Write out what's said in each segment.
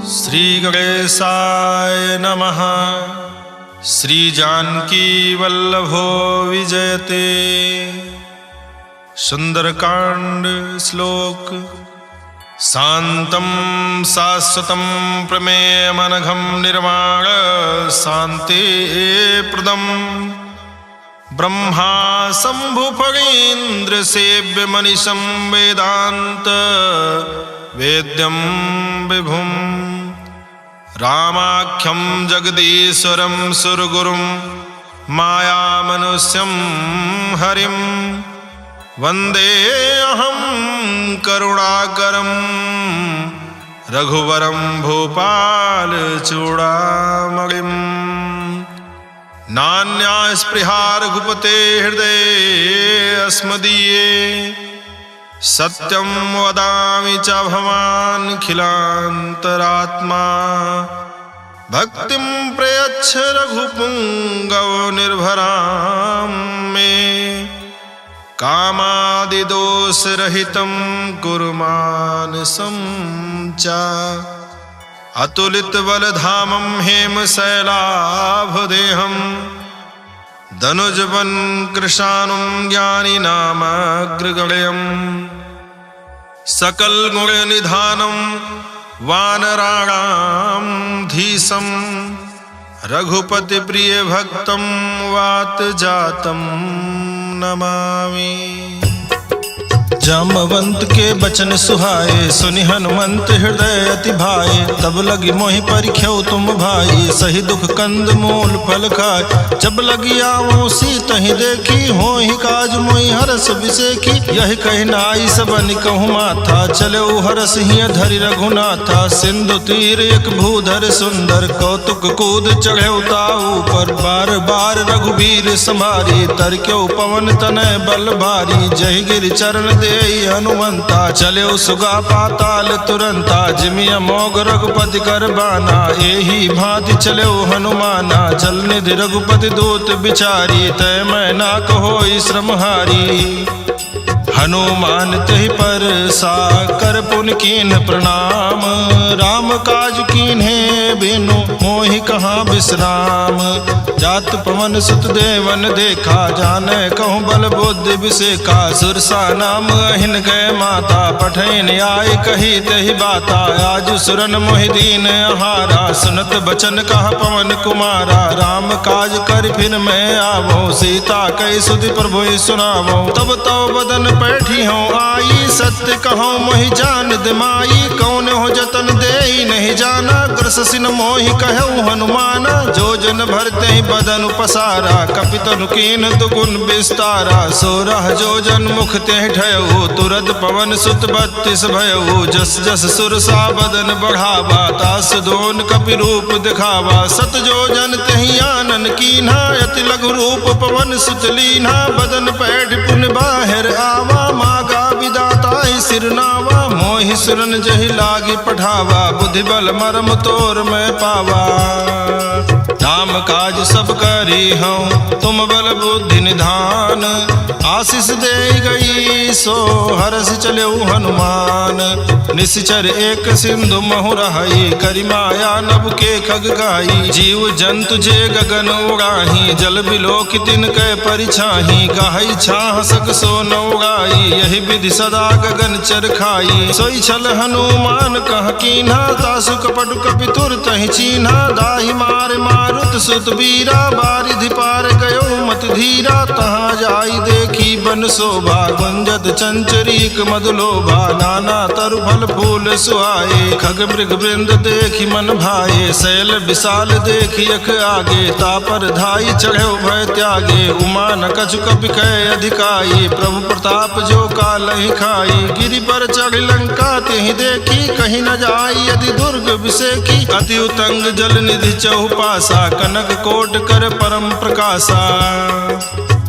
श्री गणेशाय नमः। श्री जानकी वल्लभो विजयते। सुंदरकांड श्लोक। शांतं शाश्वतं प्रमेयमनघं निर्वाण शांति प्रदम् ब्रह्मा शंभुफणीन्द्र सेव्य मनीषं वेदांत वेद्यं विभुं रामाख्यं जगदीश्वरं सुरगुरुं मायामनुष्यं हरिं वन्दे अहं करुणाकरं रघुवरं भूपालचूडामणिम्। नान्या स्पृहा रघुपते हृदये अस्मदीये सत्यं वदामि च भवानखिलान्तरात्मा। भक्तिं प्रयच्छ रघुपुङ्गव निर्भरां मे कामादिदोषरहितं कुरु मानसं च। अतुलितबलधामं हेमशैलाभदेहं धनुजवन् कृशानुं ज्ञानिनामग्रगण्यं सकलगुणनिधानं वानराणां धीशं रघुपतिप्रियभक्तं वातजातं नमामि। जामवंत के बचन सुहाए सुनि हनुमंत हृदय अति भाए। तब लगी मोहि परिख्यौ तुम भाई सही दुख कंद मूल फल खाए। जब लगी आवो सीतहि देखी होहि काज मोहि हरस बिसेखी। यही कहि नाई सबन कहूँ माथा चले हरस हिय धरि रघुनाथा। सिंधु तीर एक भूधर सुंदर कौतुक कूद चढ़े ताऊ पर। बार बार रघुबीर संभारी तरक्यो पवन तनय बल भारी। जय गिर चरण दे हनुमंता चले सुगा पाताल तुरंता। जिमि अमोघ रघुपति कर बाना एही भांति चले हनुमाना। जल निधि रघुपति दूत बिचारी तय मैं ना कहो श्रमहारी। हनुमान तहि पर सा कर पुन कीन प्रणाम। राम काज कीन्हे बिनु मोहि कहाँ विश्राम। जात पवन सुत देवन देखा जाने कहूँ बल बुद्धि बिसेखा। सुरसा नाम अहिन गए माता पठैन आय कही तहि बाता। आज सुरन मोहि दीन आहारा सुनत बचन कहा पवन कुमारा। राम काज कर फिर मैं आवो सीता कई सुधि प्रभु सुनावो। तब तव बदन बैठी हूँ आई सत्य कहूँ मोहि जान दिमाई। कौन हो जतन दे नहीं जाना ग्रसिन मोहि कहूँ हनुमाना। जो जन भरते ही बदन पसारा कपितनु कीन दुगुन विस्तारा। 16 जो जन मुख ते ठयऊ तुरत पवन सुत 32 भयऊ। जस जस सुरसा बदन बढ़ावा तास दोन कपि रूप दिखावा। 7 जो जन तहि आनन कीन्हा अति लघु रूप पवन सुत लीन्हा। बदन पैठ पुन बाहिर आवा मागा विदाता सिरनावा। मोहि सुरन जहि लागी पठावा बुद्धि बल मरम तोर में पावा। नाम काज सब करी हूँ तुम बल बुद्धि निधान। आशीष दे गई सो हरस चले हनुमान। निश्चर एक सिंधु महु रहाई करि माया नभ के खग गाई। जीव जंतु जे गगन उड़ाही जल बिलो कि तिन कै परिछाही। गाही छाह सक सो न उड़ाई यही विधि सदा गगन चर खाई। सोई छल हनुमान कह कीन्हा तासु कपट कपि तुर तहि चीन्हा। दाहि मार मारुत सुत बीरा बारिधि पार गयो मत धीरा। तहाँ जाई देखी बन शोभा गुंजत चंचरीक मधुलोभा। नाना तरु फल फूल सुहाए खग मृग वृंद देखी मन भाए। शैल विशाल देखी अख आगे तापर धाई चढ़े भय त्यागे। उमा न कछु कपि कह अधिकाई प्रभु प्रताप जो काल ही खाई। गिरि पर चढ़ लंका तिहि देखी कहीं न जाई यदि दुर्ग विसेखी। अति उतंग जल निधि चहुपासा कनक कोट कर परम प्रकाशा।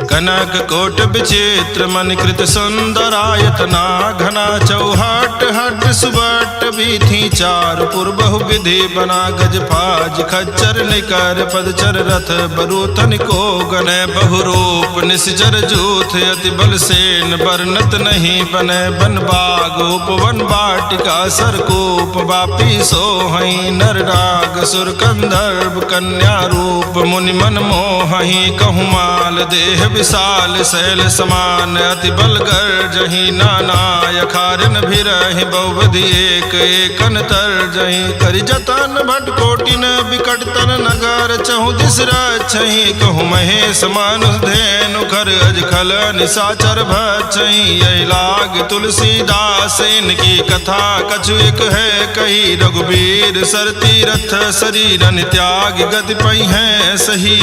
कनक कोट विचित्र मणिकृत सुंदरायतना। घना चौहट हट सुबट बीथी चारु पुर बहु विधि बना गज फाज खच्चर निकर पदचर रथ बरूथन को गने बहुरूप निश्चर जूथ अति बल सेन बरनत नहीं बने बन बाग उपवन बाटिका सरकूप वापी सोहई नर राग सुर कंधर्व कन्या रूप मुनि मन मोहहि कहु माल देह विशाल शैल समान अति बल गर्जहि नाना यखारिन भिरहि बहुविधि एक एकन तरजहि करि जतन भट कोटिन बिकट तन नगर चहु दिस रक्षहि कहु महेश मानुष धेनु खर अज खल निशाचर भक्षहि यही लाग तुलसीदास इनकी कथा कछु एक है कही रघुबीर सर तीरथ शरीर त्याग गति पई है सही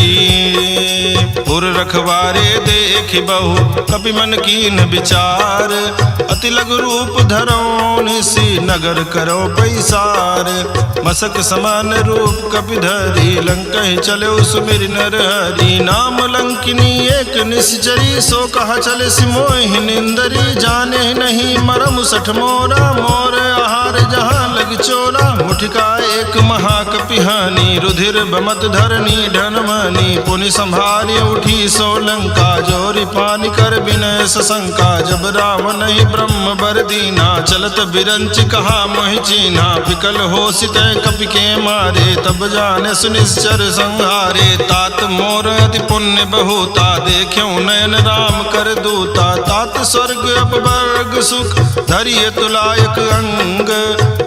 पुर रखवारे देखि बहु कपि मन कीन विचार अति लघु रूप धरो निसी नगर करो पैसार मसक समान रूप कपि धरी लंकहि चलो सुमिर नर हरि नाम लंकिनी एक निश्चरी सो कहा चले सिमोहि निंदरी जाने नहीं मरम सठ मोरा मोर आहार जहाँ लग चोरा मुठिका एक महाकपिहानी रुधिर बमत धरनी ढनमनी पुनि संभारी उठी सोलंका जोरी पानी कर विनय सशंका जब रावण ही ब्रह्म बर दीना चलत बिरंच कहा मोहि चीना विकल हो सित कपि के मारे तब जाने सुनिश्चर संहारे तात मोर अति पुण्य बहुता देख्यो नयन राम कर दूता तात स्वर्ग अपवर्ग सुख धरिय तुलायक अंग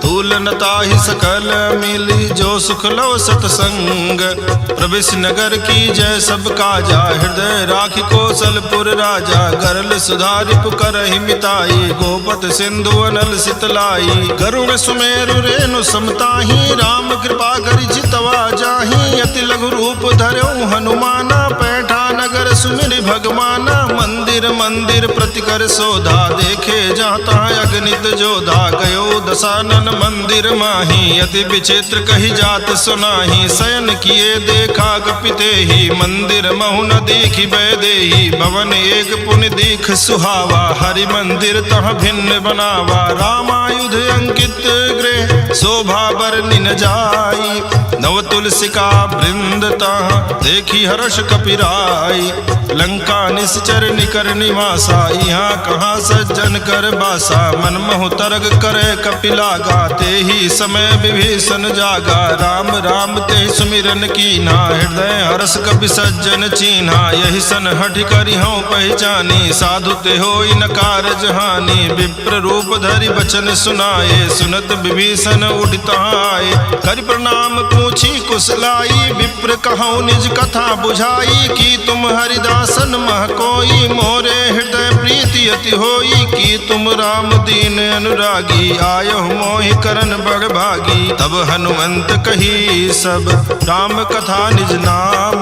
तूलनता ही सकल मिली जो सुख लो सतसंग प्रवेश नगर की जय सब काजा हृदय राखी कौशलपुर राजा गरल सुधारिप करहि मिताई गोपत सिंधु अनल सितलाई गरुण सुमेरु रेणु समताही राम कृपा करि जितवा जाही अति लघु रूप धर्यो हनुमाना पैठा नगर सुमिर भगवाना मंदिर मंदिर प्रतिकर सोधा देखे जाता अगणित जोधा गयो दशानन मंदिर माही अति विचित्र कही जात सुनाही शयन किए देखा कपिते ही मंदिर महु न देखी बैदेही भवन एक पुनि दीख सुहावा हरि मंदिर तह भिन्न बनावा रामायुध अंकित गृह शोभा बरनि न जाई नव तुलसिका वृंद तह देखी हर्ष कपिराई लंका निश्चर निकर निवासा यहाँ कहाँ सज्जन कर बासा मन महु तरग करे कपिलागा ते ही समय विभीषण जागा राम राम ते सुमिरन कीना हृदय हर्ष कपि सज्जन चीन्हा यही सन हठ करि हूँ पहचानी साधु ते होई न कारज हानि विप्र रूप धरि बचन सुनाए सुनत विभीषण उठता आए करि प्रणाम पूछी कुशलाई विप्र कहूँ निज कथा बुझाई की तुम हरिदासन मह कोई मोरे हृदय प्रीति अति होई की तुम राम दीन अनुरागी आयो मोहि करन बड़ भागी तब हनुमंत कही सब राम कथा निज नाम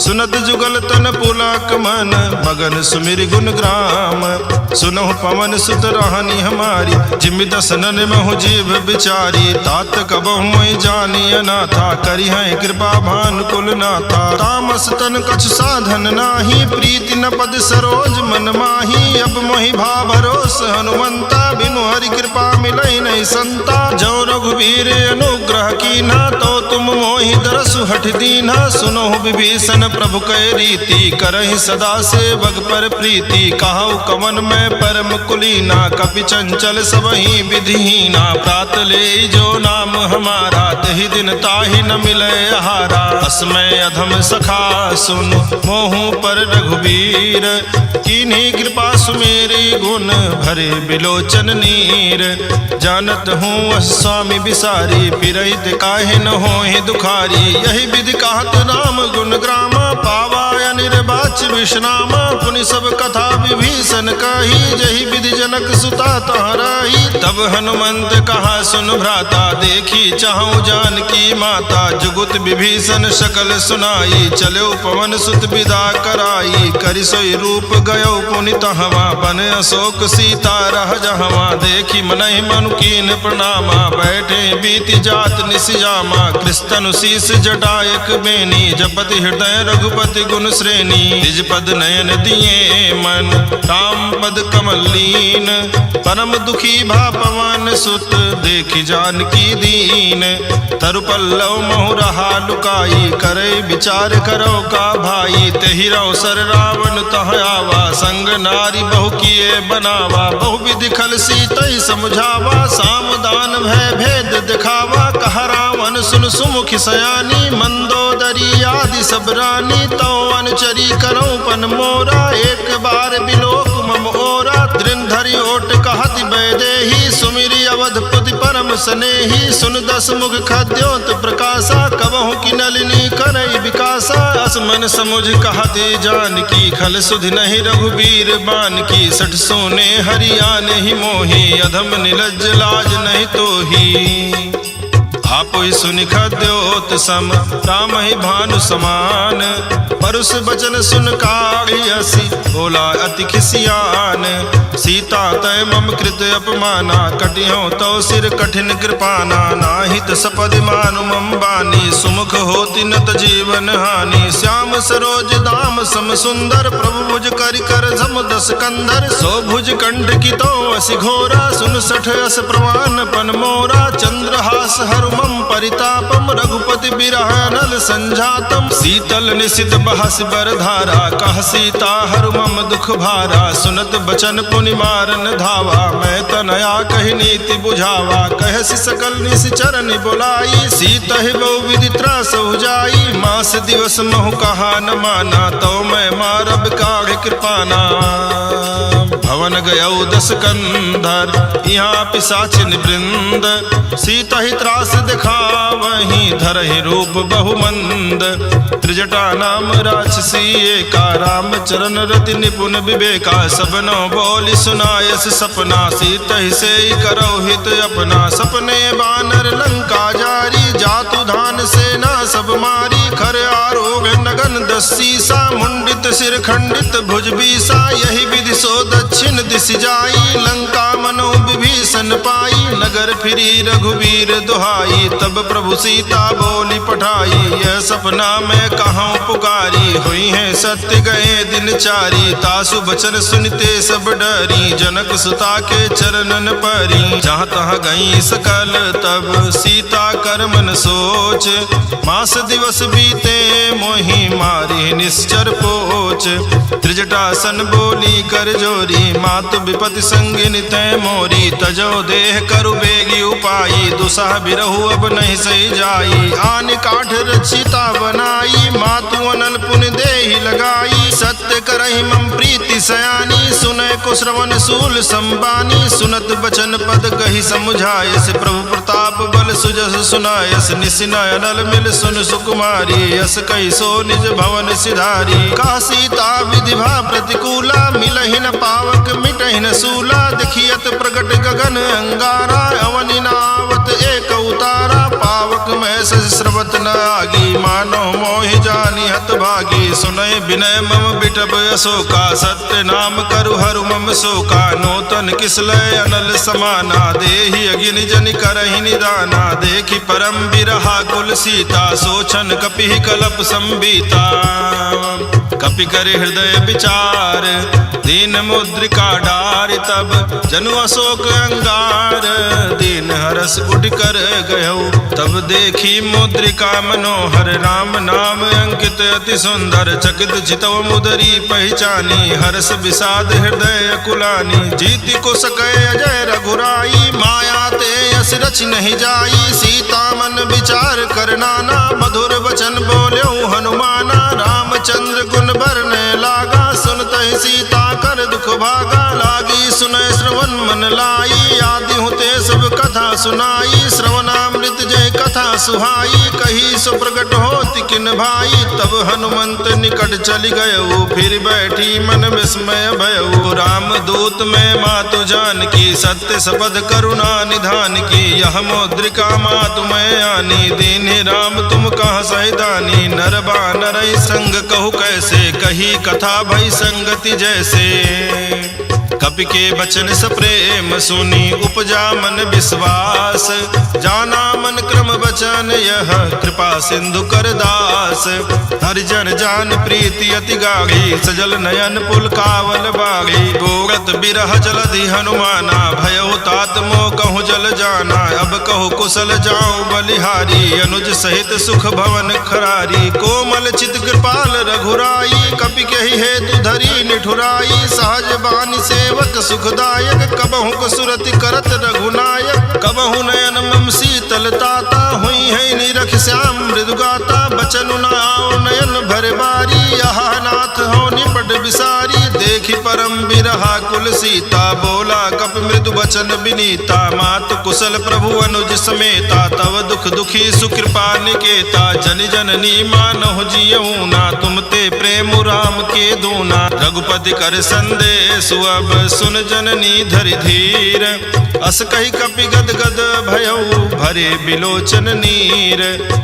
सुनत जुगल तन पुलक मन मगन सुमिर गुण ग्राम सुनहु पवन सुत रहनी हमारी जिमि दसनन महु जीव बिचारी तात कबहु मोहि जानी अनाथा करि हैं कृपा भान कुल नाथा तामस तन कछ साधन नाही प्रीति न पद सरोज मन माही अब मोहि भा भरोस हनुमंता बिनु हरि कृपा मिलई नहीं संता जो रघुवीर अनुग्रह कीना तो तुम मोहि दरसु हठ दीना सुनो विभीषण प्रभु कै रीति करहि सदा सेवक पर प्रीति कहु कवन में परम कुलीना कपि चंचल सबहि विधिहीना प्रात ले जो नाम हमारा तहि दिन ताहि न मिले आहारा अस्मय अधम सखा सुन मोहु पर रघुबीर कीन्ही कृपा सुमेरी गुण भरे बिलोचन नीर जानत हूँ स्वामी बिसारी पिरहित काहे न होहि दुखारी यही विधि कहत राम गुण ग्रामा पावा निर्वाच विश्रामा पुनि सब कथा विभीषण कही जही विधि जनक सुता तहराही तब हनुमंत कहा सुन भ्राता देखी चाहूं जानकी माता जुगुत विभीषण सकल सुनाई चलो पवन सुत विदा कराई करि सोई रूप गयो पुनि तहवा बन अशोक सीता रह जहवा देखी मनहि मनु कीन प्रणामा बैठे बीति जात निसियामा कृष्ण शीस जटायक बेनी जपति हृदय रघुपति गुण गुण श्रेणी, निज पद नयन दिए मन, राम पद कमल लीन, परम दुखी भा पवन सुत, देखी जानकी दीन, तरु पल्लव महु रहा लुकाई, करे विचार करो का भाई, तेहि रौ सर रावण तह आवा, संग नारी बहु किए बनावा, बहु विधि खल सीतहि समझावा, सामदान भय भेद दिखावा, कहा रावण सुन सुमुखि सयानी, मंदोदरी आदि सब रानी, तौ अनुचरी करो पन मोरा, एक बार बिलोक मम ओरा, दृढ़ धरि ओट कहति वैदेही, सुमिरी अवधपुति परम स्नेही, सुन दस मुख खद्योत प्रकाशा, कबहु की नलिनी करई विकासा, असमन समुझ कहते जानकी, खल सुधि नहीं रघुबीर बान की, सठ सोने हरियाण ही मोही, अधम निलज्ज लाज नहीं तोही, आपहि सुनि खद्योत सम, राम ही भानु समान, परुष बचन सुन काढ़ियसि, बोला अति खिसियान, सीता तय मम कृत अपमाना, कटियो तो सिर कठिन कृपाना, नाहित सपदि मानु मम बानी, सुमुख होति नत जीवन हानि, श्याम सरोज दाम सम सुंदर, प्रभु भुज करि कर झम दस कंधर, सो भुज कंठ की तो असि घोरा, सुन सठ अस प्रमाण पन मोरा, चंद्रहास हरु मम परितापम, रघुपति बिरह नल संजातम, शीतल निशित बहस बरधारा, कह सीता हरु मम दुख भारा, सुनत बचन पुनि मारन धावा, मैं तनया कहि नीति बुझावा, कहसि सकल निश्चरण बुलाई, सीतहि बहु विधि त्रास जाई, मास दिवस महु कहा न माना, तो मैं मारब काढ़ कृपाना, भवन गयौ दस कंधर, यहाँ पिशाचिन वृंद, सीता ही त्रास दिखावहि, धरहि रूप बहुमंद, त्रिजटा नाम राक्षसी एका, राम चरण रति निपुण विवेका, सबनो बोली सुनायस सपना, सीतहि से करौ हित अपना, सपने बानर लंका जारी, जातु धान सेना सब मारी, खर आरोग नगन दस सीसा, मुंडित सिर खंडित भुज बीसा, यही विधि सो दक्षिण दिशि जाई, लंका मनो विभीषण पाई, नगर फिरी रघुवीर दुहाई, तब प्रभु सीता बोली पठाई, यह सपना मैं कहाँ पुकारी, हुई है सत्य गए दिन चारी, तासु बचन सुनते सब डरी, जनक सुता के चरणन परी, जहाँ तहाँ गई सकल तब सीता कर मन सोच, मास दिवस बीते मोहि मारी निश्चर पोच, त्रिजटासन बोली कर जोरी, मातु विपति संगिनी तय मोरी, तजो देह करु बेगी उपाई, दुसह बिरहु अब नहीं सही जाई, आन काठ रचिता बनाई, मातु अनल पुन देहि लगाई, सत्य करहि मम प्रीति सयानी, सुनय को श्रवण सूल संबानी, सुनत बचन पद कहि समुझायस, प्रभु प्रताप बल सुजस सुनायस, निसिनय अनल मिल सुन सुकुमारी, यस कहि सो निज भवन सिधारी, का सीता विधि भा प्रतिकूला, मिलहि न पावक मिटहि न सूला, देखियत प्रगट गगन अंगारा, अवनि नावत एक उतारा, पावक में श्रवत न आगी, मानो मोहि जानी हत भागी, सुनय विनय मम बिटब अशोका, सत्य नाम करु हरु मम शोका, नूतन किसलय अनल समाना, देहि अगिन जनि करहि निदाना, देखि परम बिरहा कुल सीता, सोचन कपि कलप संबीता, कपि कर हृदय विचार, दीन मुद्रिका डार, तब जनु अशोक अंगार, दीन हरस उठ कर गयौ, तब देखी मुद्रिका मनोहर, राम नाम अंकित अति सुंदर, चकित चितव मुदरी पहचानी, हर्ष विषाद हृदय कुलानी, जीति को सकै अजय रघुराई, माया ते यस रच नहीं जाई, सीता मन विचार कर नाना, मधुर वचन बोल्यो हनुमाना, रामचंद्र गुण बरने लागा, सुनतहि सीता कर दुख भागा, लागी सुनय श्रवण मन लाई, आदि होते सब कथा सुनाई, श्रवणामृत जय कथा सुहाई, कही सो प्रगट होति किन भाई, तब हनुमंत निकट चली गयऊ, फिर बैठी मन विस्मय भयऊ, राम दूत में मातु जान की, सत्य शपथ करुणा निधान की, यह मुद्रिका मातु मैं आनी, दीन्हि राम तुम कहाँ सहिदानी, नर बानर संग कहु कैसे, कही कथा भई संगति जैसे, कपि के बचन सप्रेम सुनी, उपजा मन विश्वास, जाना मन क्रम बचन यह कृपा सिंधु कर दास। हरिजन जान प्रीति अति गाढ़ी सजल नयन पुलकावल बागी। गोरत बिरह जलधि हनुमाना भयो तात मोह कहूँ जल जाना। अब कहूँ कुशल जाऊं बलिहारी अनुज सहित सुख भवन खरारी। कोमल चित कृपाल रघुराई कपि कहि हेतु धरी निठुराई। सहज बानी सेवक सुखदायक कबहु कसुरति करत रघुनायक। कबहु नयन मम शीतल ताता हुई है निरख श्याम मृदुगाता। बचनु न आओ नयन भर बारी आहा नाथ हो निपट बिसारी। देखी परम बिरहा कुल सीता बोला कप मृदु बचन बिनीता। मातु कुशल प्रभु अनुज समेता तव दुख दुखी सुकृपा निकेता। जन जननी मानहु जियऊ ना तुम ते प्रेम राम के दूना। रघुपति कर संदेश अब सुन जननी धरि धीर। अस कही कपि गद गद भयऊ भरे बिलोचन नीर।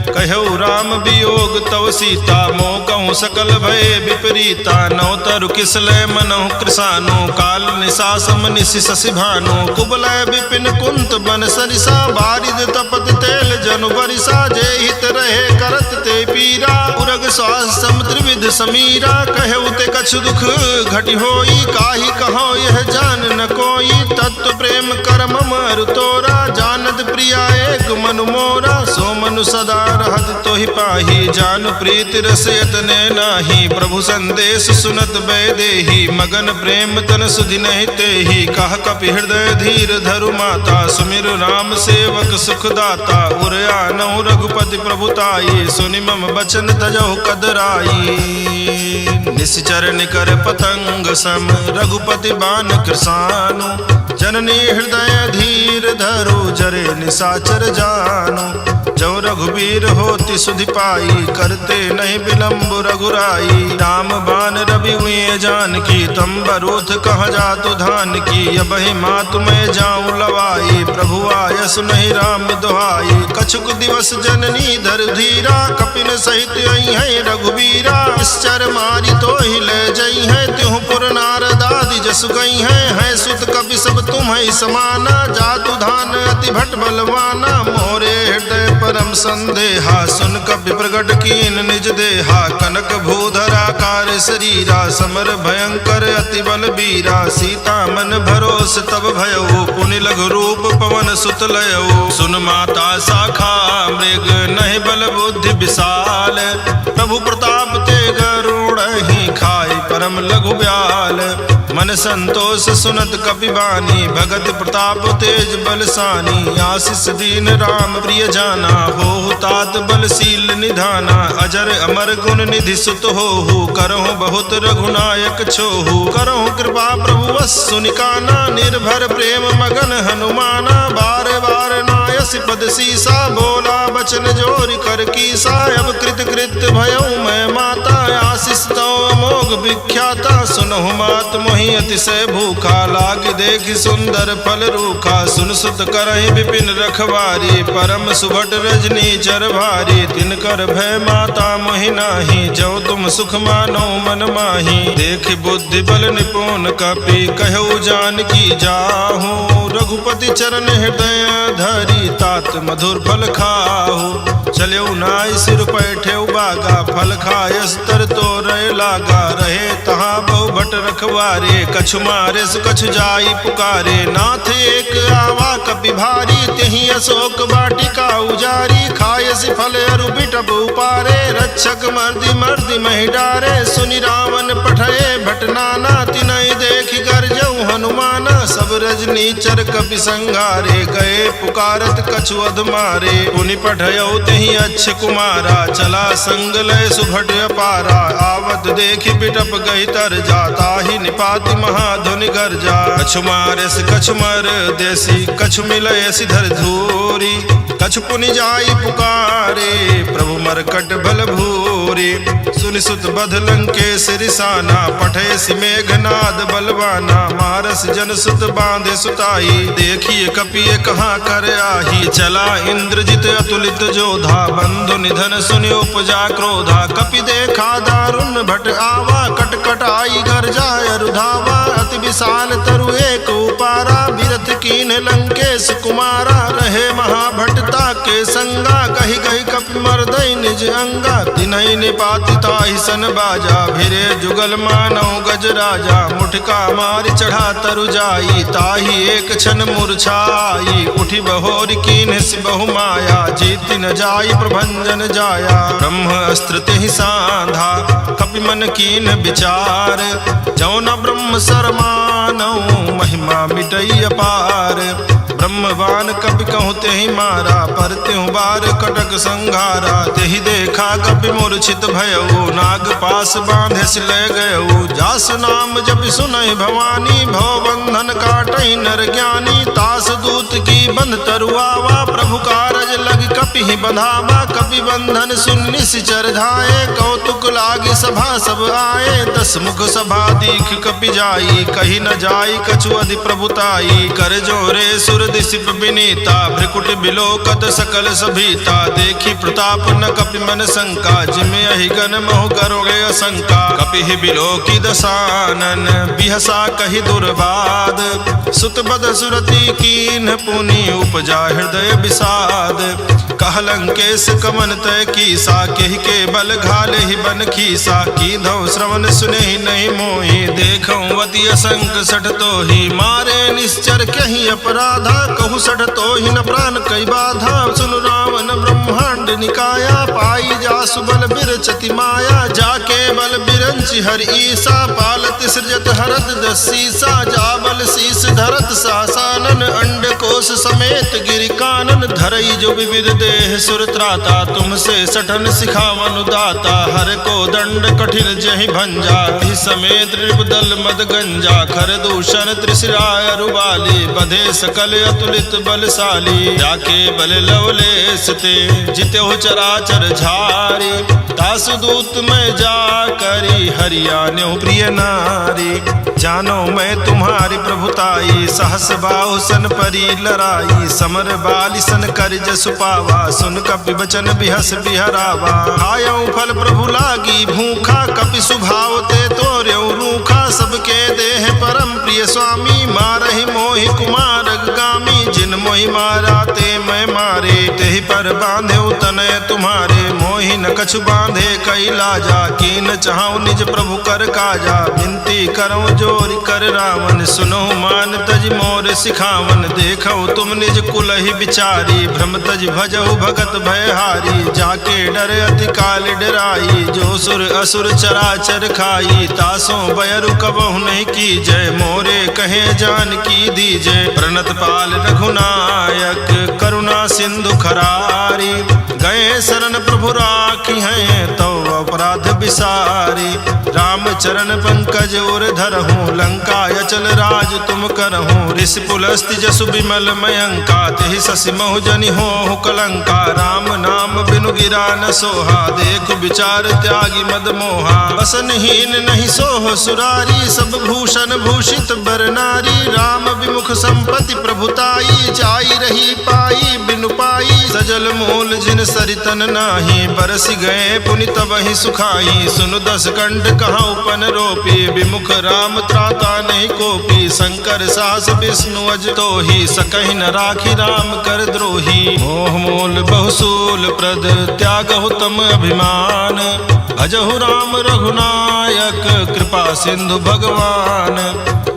कहऊ राम वियोग तव सीता मोह कहूँ सकल भय विपरीता। नौ तरु किसलय मनहु कृसानो काल निशासम निशि शशि भानु। कुबलय विपिन कुंत बन सरिसा बारिद तपत तेल जनु बरिसा। जे हित रहे करत ते पीरा उरग श्वास समुद्र विद समीरा। कहऊ ते कछु दुख घटि होई काहि कहो यह जान न कोई। तत्व प्रेम कर ममरु तोरा जानत प्रिया एक मनु मोरा। सो मनु सदा रहत तोहि पाही जानु प्रीति रस यतने नाही। प्रभु संदेश सुनत बैदेही मगन प्रेम तन सुधि नहीं तेहि। कह कपि हृदय धीर धरु माता सुमिर राम सेवक सुखदाता। उर आनहु रघुपति प्रभुताई सुनि मम बचन तजहु कदराई। निश्चर निकर पतंग सम रघुपति बान कृसानु। जननी हृदय धीर धरु जरे निशाचर जानु। जो रघुबीर होति सुधि पाई करते नहीं विलम्ब रघुराई। राम बान रवि हुए जान की तम बरूथ कह जातु धान की। अब ही मातु मैं जाऊं लवाई प्रभु आयस नहीं राम दुहाई। कछुक दिवस जननी धर धीरा कपिन सहित आई है रघुबीरा। निश्चर मारी तो ही ले जई है त्यों पुर नारदादि जसु गई है सुत कपि सब तुम ही समाना। जातु धान अति भट बलवाना मोरे हृदय परम संदेहा। सुन कपि प्रगट कीन निज देहा कनक भूधरा कार शरीरा। समर भयंकर अति बल बीरा सीता मन भरोस तब भयऊ। पुनि लघु रूप पवन सुत लयऊ सुन माता शाखा मृग नहीं बल बुद्धि विशाल। प्रभु प्रताप ते गरुड़ ही खाई परम लघु ब्याल। मन संतोष सुनत कपि बानी भगत प्रताप तेज बलसानी। आशीष दीन राम प्रिय जाना हो तात बलशील निधाना। अजर अमर गुण निधि सुत हो करहु बहुत रघुनायक छोहु। करहु कृपा प्रभु वस सुनिकाना निर्भर प्रेम मगन हनुमाना। बार बार नायस पद सीसा बोला बचन जोर कर कीसा। अब कृत कृत भयऊ मैं माता आशीष तो अमोघ विख्याता। सुनहु मात मोहि अतिशय भूखा लाग देखि सुंदर फल रूखा। सुन सुत करहि विपिन रखवारी परम सुभट रजनी चर भारी। तिनकर भय माता मोहि नाही जो तुम सुख मानो मन माही। देख बुद्धि बल निपुण कपि कहऊ जान की जाहू। रघुपति चरण हृदय धरी तात मधुर फल खाहू। चल्यऊ नाई सिर पैठे बागा फल खायस तर तो रहे लागा। रहे तहाँ बहु भट रखवारे कछु मारे कछु जाई पुकारे। नाथ एक आवा कपि भारी तेहि अशोक वाटिका उजारी। खायस फल अरु बिटप उपारे रक्षक मर्दि मर्दि महि डारे। सुनि रावण पठये भट नाना तिनहि देखि गर्जऊ हनुमाना। सब रजनी चर कपि संगारे गए पुकारत कछु अध मारे। पुनि पठयऊ तेहि अच्छ कुमारा चला संग लय सुभट अपारा। आवत देखि बिटप गई तर जाता ही निपाति महाधुनि गर्जा। कछु मारेस कछु मर देसी कछु मिलय सिधर धूरी। कछु पुनि जाई पुकारे प्रभु मरकट बल भूरी। सुनि सुत बध लंकेश रिसाना पठे सि मेघनाद बलवाना। मारस जन सुत बांधे सुताई देखिए कपिए कहाँ कर आही। चला इंद्रजित अतुलित जोधा बंधु निधन सुनि उपजा क्रोधा। कपि देखा दारुण भट आवा कटकट आई गर्जा अरुधावा। अति विशाल तरु एक उपारा बिरथ कीन लंकेश कुमारा। रहे महाभटता के संगा, कही कही कपि मर्दई निज अंगा। तिनहि निपाति ताहि सन बाजा, भिरे जुगल मानव गज राजा। मुठका मारि चढ़ा तरु जाई, ताहि एक क्षण मूर्छाई। उठि बहोर कीन्ह सिबहु माया, जीति न जाई प्रभंजन जाया। ब्रह्म अस्त्र तेहि सांधा, कपि मन कीन्ह विचार। जौ न ब्रह्म सरमानऊ, महिमा मिटई अपार। ब्रह्मवान कपि कहूँ तेहि मारा, पर त्यों बार कटक संघारा। तेहि देखा कपि मूर्छित भयऊ, नाग पास बांधे सिलय गयऊ। जास नाम जपि सुनहि भवानी, भव बंधन काटहि नर ज्ञानी। तास दूत की बंध तरुआवा, प्रभु कारज लग कपि ही बंधावा। कपि बंधन सुन निश्चर धाये, कौतुक लागी सभा सब आए। दस मुख सभा दीख कपि जाई, कही न जाई कछु अधि प्रभुताई। कर जोरे सुर दिसिप विनीता, भ्रिकुट बिलोकत सकल सभीता। देखी प्रताप न कपि मन शंका, जिमे अहि गण मोह करोगे असंका। कपि ही बिलोकी दसानन, बिहसा कही दुर्बाद। सुत बद सुरति कीन्ह पुनि, उपजा हृदय विषाद। कहलंकेश कमन तय कीसा, केहि के बल घाले ही बन खीसा। कीधौ श्रवण सुनेहि नहीं मोहि, देखौ अति असंक सठ तोहि। मारे निश्चर कहीं अपराधा, कहु सठ तोहि न प्राण कई बाधा। सुन रावण ब्रह्मांड निकाया, पाई जासु बल बिरचति माया। जाके बल बिरंचि हर ईसा, पालत सृजत हरत दसीसा। जा बल शीस धरत सासानन, अंड कोश समेत गिरि कानन। धरई जो विविध देह सुर त्राता, तुमसे सठन सिखावन दाता। हर को दंड कठिन जहि भंजा, हि समेत नृपदल मद गंजा। खर दूषण त्रिशिराय रुबाली, बधे सकल अतुलित बलशाली। जाके बल लवलेश ते, जितेहु चराचर झारी। तासु दूत में जा करी, हरियाण्यो प्रिय नारी। जानो मैं तुम्हारी प्रभुताई, सहस बाहु सन परी लराई। समर बाली सन कर जसु पावा, सुन कपि बचन बिहस बिहरावा। आयऊ फल प्रभु लागी भूखा, कपि सुभाव ते तोर्यऊ रूखा। सबके देह परम प्रिय स्वामी, मारहि मोहि कुमार गामी। जिन मोहि मारा ते मैं मारे, तेहि पर बांधे तनय तुम्हारे। मोहि न कछु बांधे कई लाजा, कीन चाहूं निज प्रभु कर काजा। विनती करऊं जोरि कर रावण, सुनो मान तज मोर सिखावन। देखो तुम निज कुल ही विचारी, भ्रम तज भजहु भगत भयहारी। जाके डर अति काल डराई, जो सुर असुर चराचर खाई। तासों बयरु कबहु नहीं की जय, मोरे कहे जान की दीजय। प्रणत पाल रघुनायक, करुणा सिंधु खरारी। गए शरण प्रभु राखी हैं, तो अपराध विसारी। राम चरण पंकज और धरहूँ, लंका अचल राज तुम करहूँ। ऋषि पुलस्ति जसु विमल मयंका, तेहि शशि महु जनि होहु कलंका। राम नाम बिनु गिरा न सोहा, देख विचार त्यागी मद मोहा। बसनहीन नहीं सोह सुरारी, सब भूषण भूषित बर नारी। राम विमुख संपत्ति प्रभुताई, जाई रही पाई बिनु पाई। सजल मूल जिन सरितन नाही, बरसि गए पुनि तबहि सुखाई। सुनु दस कंठ कहाँ उपन रोपी, विमुख राम त्राता नहीं कोपी। शंकर सास विष्णु अज तोहि, सकहि न राखी राम कर द्रोही। मोह मूल बहुसूल प्रद, त्यागहु तम अभिमान। भजहु राम रघुनायक, कृपा सिंधु भगवान।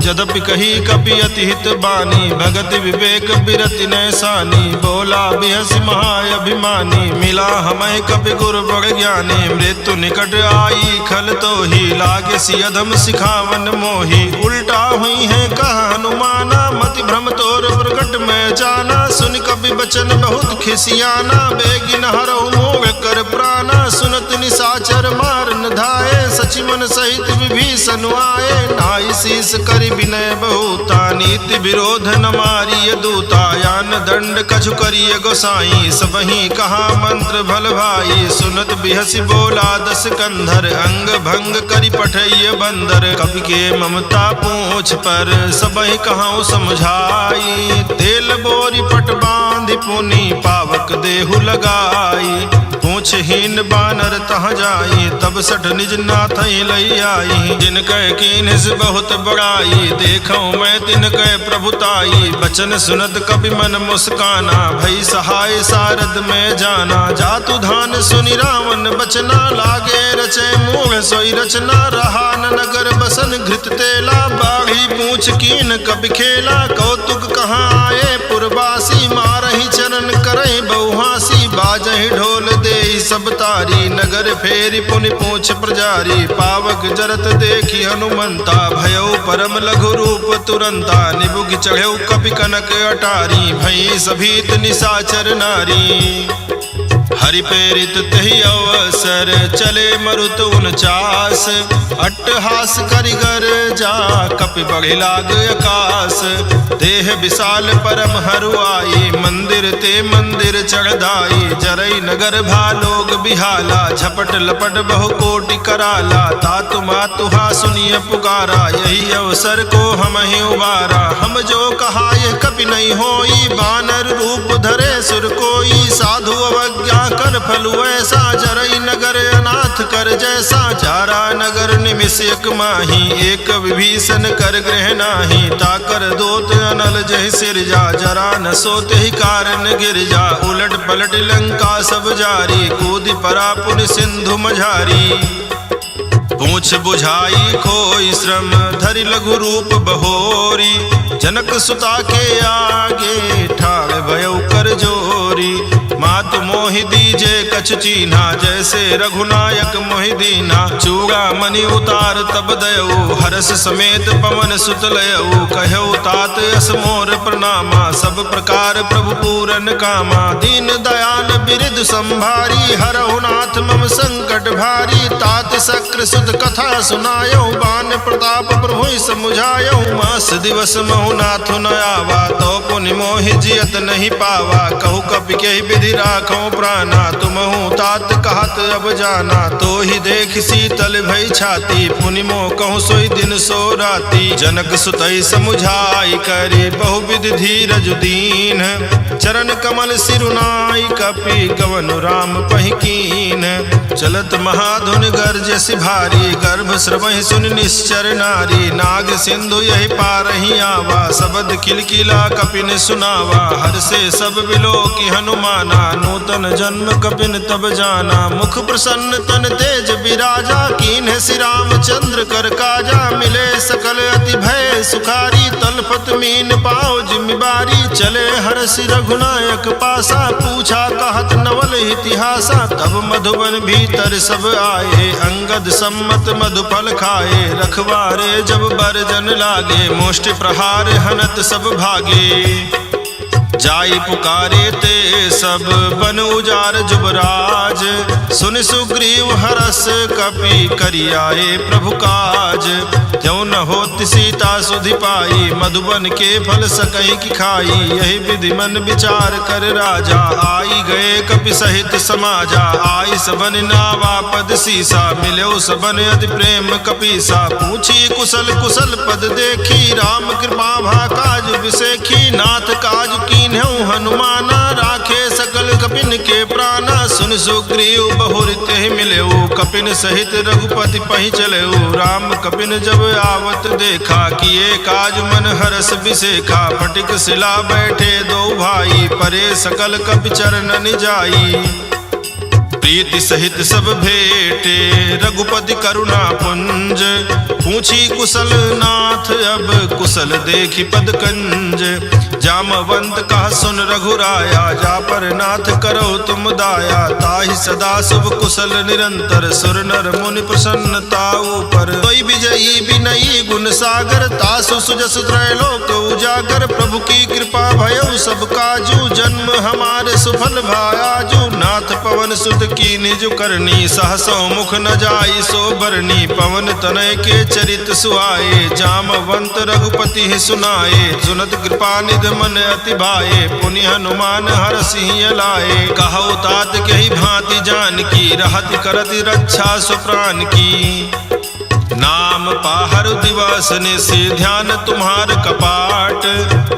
यद्यपि कही कपि अति हित बानी, भगति विवेक बिरति नैसानी। बोला बिहसि महाअभिमानी, मिला हमें कपि गुरु बड़ ज्ञानी। मृत्यु निकट आई खल तोहि, लागे सि अधम सिखावन मोहि। उल्टा हुई है कहा हनुमाना, मति भ्रम तोर प्रकट में जाना। सुन कपि बचन बहुत खिसियाना, बेगिन हरहु मोह कर प्राणा। सुनत निशाचर मार न धाये, सचि मन सहित विभीषण आए। नाई शीस करि विनय बहुता, नीति विरोध न मारिय दूता। यान दंड कछु करिय गोसाई, सबहि कहा मंत्र भल भाई। सुनत बिहसि बोला दस कंधर, अंग भंग करि पठैय बंदर। कवि के ममता पूछ पर, सबहि कहाऊ समझाई। तेल बोरी पट बांधि पुनि, पावक देहु लगाई। पूछहीन बानर तहाँ जाई, तब सठ निज नाथ लई आई। जिनकै कीन्ह बहुत बड़ाई, देखो मैं तिनकै प्रभुताई। बचन सुनत कपि मन मुस्काना, भई सहाय सारद में जाना। जातु धान सुनि रावण बचना, लागे रचे मूढ़ सोई रचना। रहा न नगर बसन घृत तेला, बाढ़ी पूछ कीन कपि खेला। कौतुक कहाँ आए पुरवासी, मारहि चरण करहि बहुहासी। बाजहि ढोल देहि सब तारी, नगर फेरि पुनि पूछ प्रजारी। पावक जरत देखी हनुमंता, भयो परम लघु रूप तुरंता। निबुघ चढ़ऊ कपि कनक अटारी, भई सभीत निशाचर नारी। हरि प्रेरित तहि अवसर, चले मरुत 49। अट्टहास करिगर जा, कपि बढ़ि लाग आकाश। देह विशाल परम हरुआई, मंदिर ते मंदिर चढ़दाई। जरई नगर भालोग बिहाला, झपट लपट बहु कोटि कराला। तातु मातुहा सुनिय पुकारा, यही अवसर को हम ही उबारा। हम जो कहा यह कपि नहीं होई, बानर रूप धरे सुर कोई। साधु अवज्ञा कर फलु ऐसा, जरई नगर अनाथ कर जैसा। चारा नगर निमिष एक माही, एक विभीषण कर गृह नाही। ताकर दोत अनल जहि सिर जा, जरा न सोते ही कारण गिर जा। उलट पलट लंका सब जारी, कूद परा पुन सिंधु मझारी। पूछ बुझाई खोई श्रम, धरि लघु रूप बहोरी। जनक सुता के आगे, ठाड़ भयउ कर जोरी। मातु मोहि दीजे कछ चीन्हा, जैसे रघुनायक मोहि दीना। चूड़ा मणि उतार तब दयऊ, हरस समेत पवन सुत लयऊ। कहऊ तात यस मोर प्रणामा, सब प्रकार प्रभु पूरन कामा। दीन दयाल बिरिद संभारी, हरहु नाथ मम संकट भारी। तात शक्र सुत कथा सुनायऊ, बान प्रताप प्रभु समुझायऊ। मास दिवस महु नाथ न आवा, तो पुनि मोहि जियत नहीं पावा। कहु कपि के विधि राखो प्राणा, तुमहु तात कहत अब जाना। तो ही देख शीतल भई छाती, पुनि मोह कहूँ सोई दिन सो राती। जनक सुतई समुझाई करी, बहुविधि धीरज दीन। चरण कमल सिरुनाई, कपि गवन राम पहिकीन। चलत महाधुन गर्जसि भारी, गर्भ श्रवहि सुन निश्चर नारी। नाग सिंधु यही पारहि आवा, शब्द किलकिला कपिन सुनावा। हर्षे सब बिलोकि हनुमाना, नूतन जन्म कपिन तब जाना। मुख प्रसन्न तन तेज विराजा, कीन्ह श्री रामचंद्र कर काजा। मिले सकल अति भय सुखारी, तलपत मीन पाओ जिम्मेवारी। चले हर्षि रघुनायक पासा, पूछा कहत नवल इतिहासा। तब मधुबन भीतर सब आए, अंगद सम्मत मधुफल खाए। रखवारे जब बरजन लागे, मुष्टि प्रहार हनत सब भागे। जाई पुकारे ते सब बन उजार जुबराज। सुन सुग्रीव हरस कपि करियाए प्रभु काज। त्यों न होत सीता सुधि पाई, मधुबन के फल सकई की खाई। यही विधि मन विचार कर राजा, आई गए कपि सहित समाजा। आई सबन नावा पद सीसा, मिलो सबन अति प्रेम कपीसा। पूछी कुशल कुशल पद देखी, राम कृपा भा काज विसेखी। नाथ काज कीन्हु हनुमाना, राखे सकल कपिन के प्राणा। सुन सुग्रीव बहुर तेहि मिलेऊ, कपिन सहित रघुपति पहि चलेऊ। राम कपिन जब आवत देखा, किए काज मन हरस बिसेखा। फटिक शिला बैठे दो भाई, परे सकल कपि चरणन जाई। प्रीति सहित सब भेटे, रघुपति करुणा पुंज। पूछी कुशल नाथ, अब कुशल देखी पद कंज। जामवंत कहा सुन रघुराया, जा पर नाथ करो तुम दाया। ताहि सदा शुभ कुशल निरंतर, सुर नर मुनि प्रसन्नता ऊपर। कोई विजयी विनयी गुण सागर, तासु सुजस त्रैलोक उजागर। प्रभु की कृपा भयउ सब काजू, जन्म हमारे सुफल भायाजू। नाथ पवन सुत की निज करनी, सहसो मुख न जाई सो बरनी। पवन तनय के चरित सुहाए, जामवंत रघुपति ही सुनाए। सुनत कृपा निध मन अति भाए, पुनि हनुमान हरषि लाए। कहु तात के ही भांति जान की, रहति करति रक्षा सुप्राण की। नाम पाहर दिवस निशि ध्यान तुम्हार कपाट,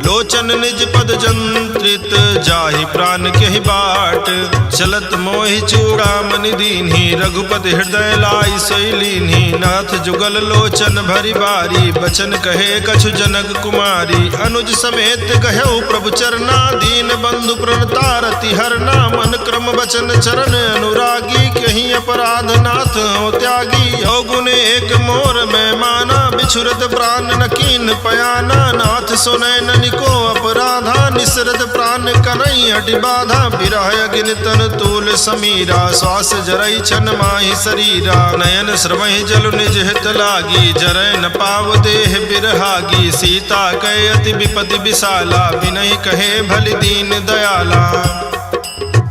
लोचन निज पद जंत्रित जाहि प्राण के ही बाट। चलत मोहि चूड़ामणि दीन्ही रघुपति हृदय लाई सोई लीन्ही। नाथ जुगल लोचन भरी बारी बचन कहे कछु जनक कुमारी। अनुज समेत कहऊ प्रभु चरना दीन बंधु प्रणतारति हरना। मन क्रम बचन चरण अनुरागी कहीं अपराध नाथ हो त्यागी। अवगुण एक मोर में माना बिछुरत प्राण न कीन पयाना। नाथ सुनय ननिको अपराधा निसरत प्राण कनई हटि बाधा। विरह अग्नि तन तूल समीरा श्वास जरई छन माहि शरीरा। नयन श्रवहि जल निज हित लागी जरय न पाव देह बिरहागी। सीता कहे अति विपति विशाला बिनहि कहे भलि दीन दयाला।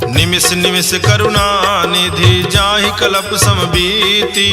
निमिष निमिष करुणा निधि जाहि कलप समबीति।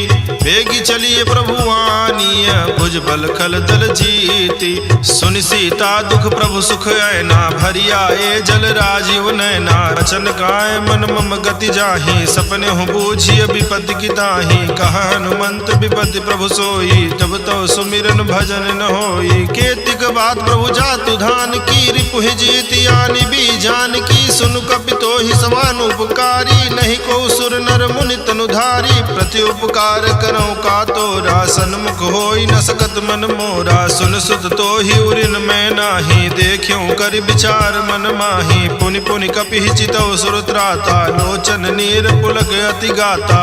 वेगी चलिए प्रभुवानीय भुज बल खल दल जीति। सुनि सीता दुख प्रभु सुख ऐना भरिया ए जल राजीव नैना। वचन काय मन मम गति जाहि सपने हो बूझिय विपत्ति की ताहि। कहा हनुमंत विपत्ति प्रभु सोई तब तो सुमिरन भजन न होई। केतिक बात प्रभु जातु धान की रिपुहि जीति आनि बीजान की। सुनु कपितो ही समान उपकारी नहीं को सुर नर मुनि तनुधारी। प्रति उपकार करो का तोरा सन्मुख होई न सकत मन मोरा। सुन सुत तो ही उरिन मैं नाही देखियो कर विचार मन माही। पुनि पुनि कपि चितौ सुर त्राता लोचन नीर पुलक अति गाता।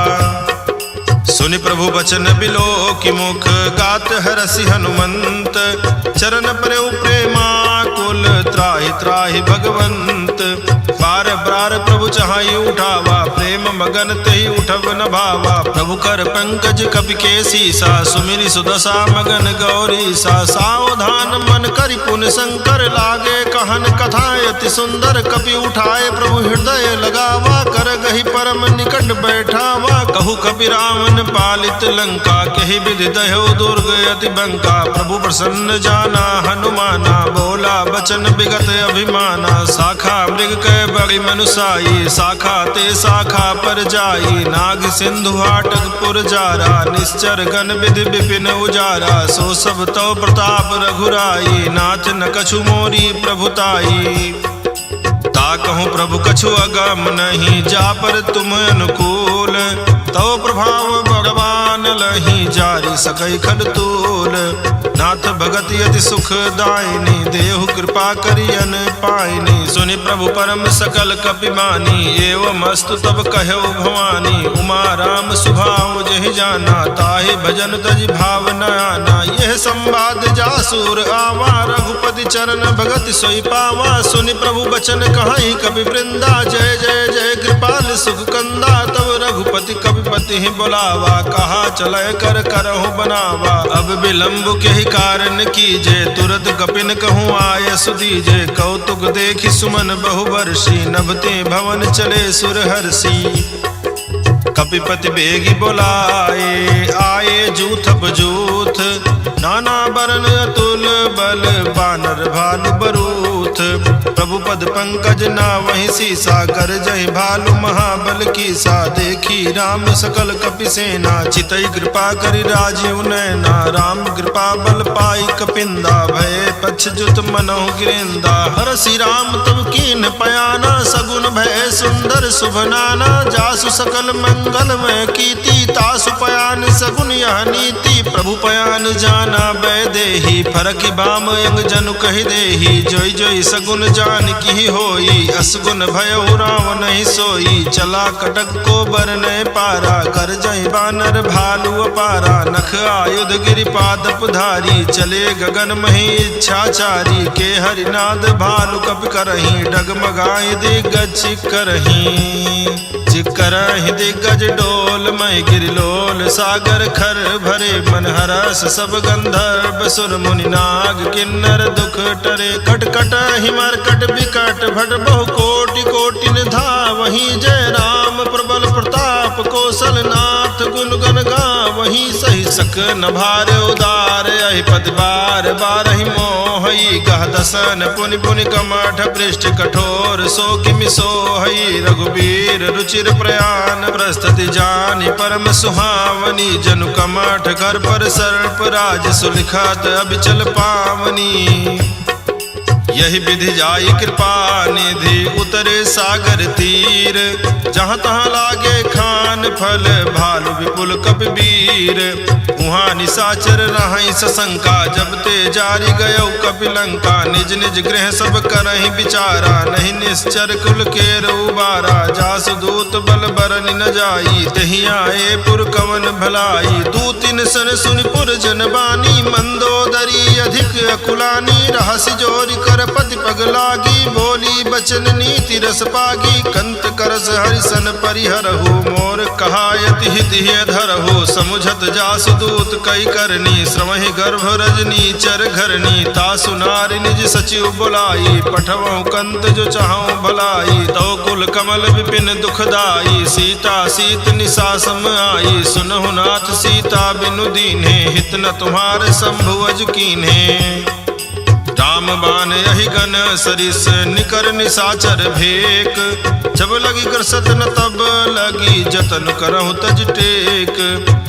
सुनि प्रभु बचन बिलो कि मुख गात हरसि हनुमंत। चरण प्रभु प्रेमा कुल त्राहि त्राहि भगवंत। बार बार प्रभु चाहि उठावा प्रेम मगन तेहि उठब न भावा। प्रभु कर पंकज कपि के सीसा सुमिरि सुदशा मगन गौरीसा। सावधान मन करि पुन शंकर लागे कहन कथा अति सुंदर। कपि उठाए प्रभु हृदय लगावा कर गहि परम निकट बैठावा। कहु कपि रावण पालित लंका कहि विधि दह्यो दुर्ग अति बंका। प्रभु प्रसन्न जाना हनुमाना बोला बचन विगत अभिमाना। शाखा मृग के बड़ी मनुसाई शाखा ते शाखा पर जाई। नाग सिंधु हाटक पुर जारा निश्चर गण विधि विपिन उजारा। सो सब तो प्रताप रघुराई नाथ न कछु मोरी प्रभुताई। ताकहु प्रभु कछु अगम नहीं जा पर तुम अनुकूल। तो प्रभाव भगवान लही जारी सकई खल तूल। नाथ भगति अति सुख दायिनी देहु कृपा करियन पाइनी। सुनि प्रभु परम सकल कपि मानी एवं अस्तु तब कहौ भवानी। उमा राम सुभाव जहि जाना ताहि भजन तजि भाव न आना। यह संवाद जासुर आवा रघुपति चरण भगति सोई पावा। सुनि प्रभु बचन कहाई कपि वृंदा जय जय जय कृपाल सुख कंदा। तब रघुपति कपिपति ही बुलावा कहा चलय कर करहु बनावा। अब विलंब के ही कारण कीजे तुरत कपिन कहूँ आय सुदीजे। कौतुक देखि सुमन बहुवर्षी नभते भवन चले सुरहर्षि। कपिपति बेगी बोलाए आए जूथप जूथ। नाना बरन अतुल बल बानर भालु बरूथ। प्रभु पद पंकज ना वही सीसा कर जय भालु महाबल की सा। देखी राम सकल कपि सेना चितई कृपा करि राजीव नैना। राम कृपा बल पाई कपिंदा भय पक्ष जुत मनहु गिरेंदा। हरसि राम तब कीन पयाना सगुन भय सुंदर शुभ नाना। जासु सकल मंगल में कीति तासु पयान सगुन यह नीति। प्रभु पयान जाना बै देही फरकि बाम यंग जनु कहि देही। जोई जोई सगुन जान की होई असगुन भयउ रावण नहीं सोई। चला कटक को बरने पारा कर जय बानर भालु अपारा। नख आयुध गिरिपादप धारी चले गगन मही इच्छाचारी। के हरिनाद भालु कपि करही डगमगाई दिग्गज करही। करहि दिग्गज डोल मय गिरिलोल सागर खर भरे। मन हरस सब गंधर्व सुर मुनि नाग किन्नर दुख टरे। कटकट हिमरकट विकट भट बहु कोटि कोटिन धावहि। जय राम प्रबल प्रताप कौशल नाथ गुण गण गावहि। ही सही सक न भार उदार यही पद बार बारहि मोहई गह दसन पुनि पुनि कमठ पृष्ठ कठोर सो किमि सोहई रघुबीर रुचिर प्रयाण प्रस्तुति जानि परम सुहावनी जनु कमठ घर पर सर्प राज सुलिखत अबिचल पावनी यही विधि जाई कृपा निधि उतरे सागर तीर जहाँ तहाँ लागे खान फल भालु विपुल कपिवीर उहाँ निशाचर रहई सशंका जब ते जारी गयो कपिलंका निज निज गृह सब करहि विचारा नहीं निश्चर कुल केर उबारा जासु दूत बल बरनि न जाई तहि आए पुर कवन भलाई दूतिन सन सुनि पुर जन बानी मंदोदरी अधिक अकुलानी रहसि जोरि कर पति पग लागी बोली बचन नीति रस पागी कंत करस हरिसन परिहरहु मोर कहायति हिति धरहु समुझत जासु दूत कई करनी श्रमहि गर्भ रजनी चर घरनी तासु नारी निज सचिव बुलाई पठवहु कंत जो चाहूं भलाई तो कुल कमल विपिन दुखदाई सीता सीत निशा सम आई सुनहु नाथ सीता बिनु दीन्हे हित न तुम्हारे शंभु अज कीन्हे राम बान यही गन सरिस निकर निशाचर भेक जब लगी कर सतन तब लगी जतन करहु तज टेक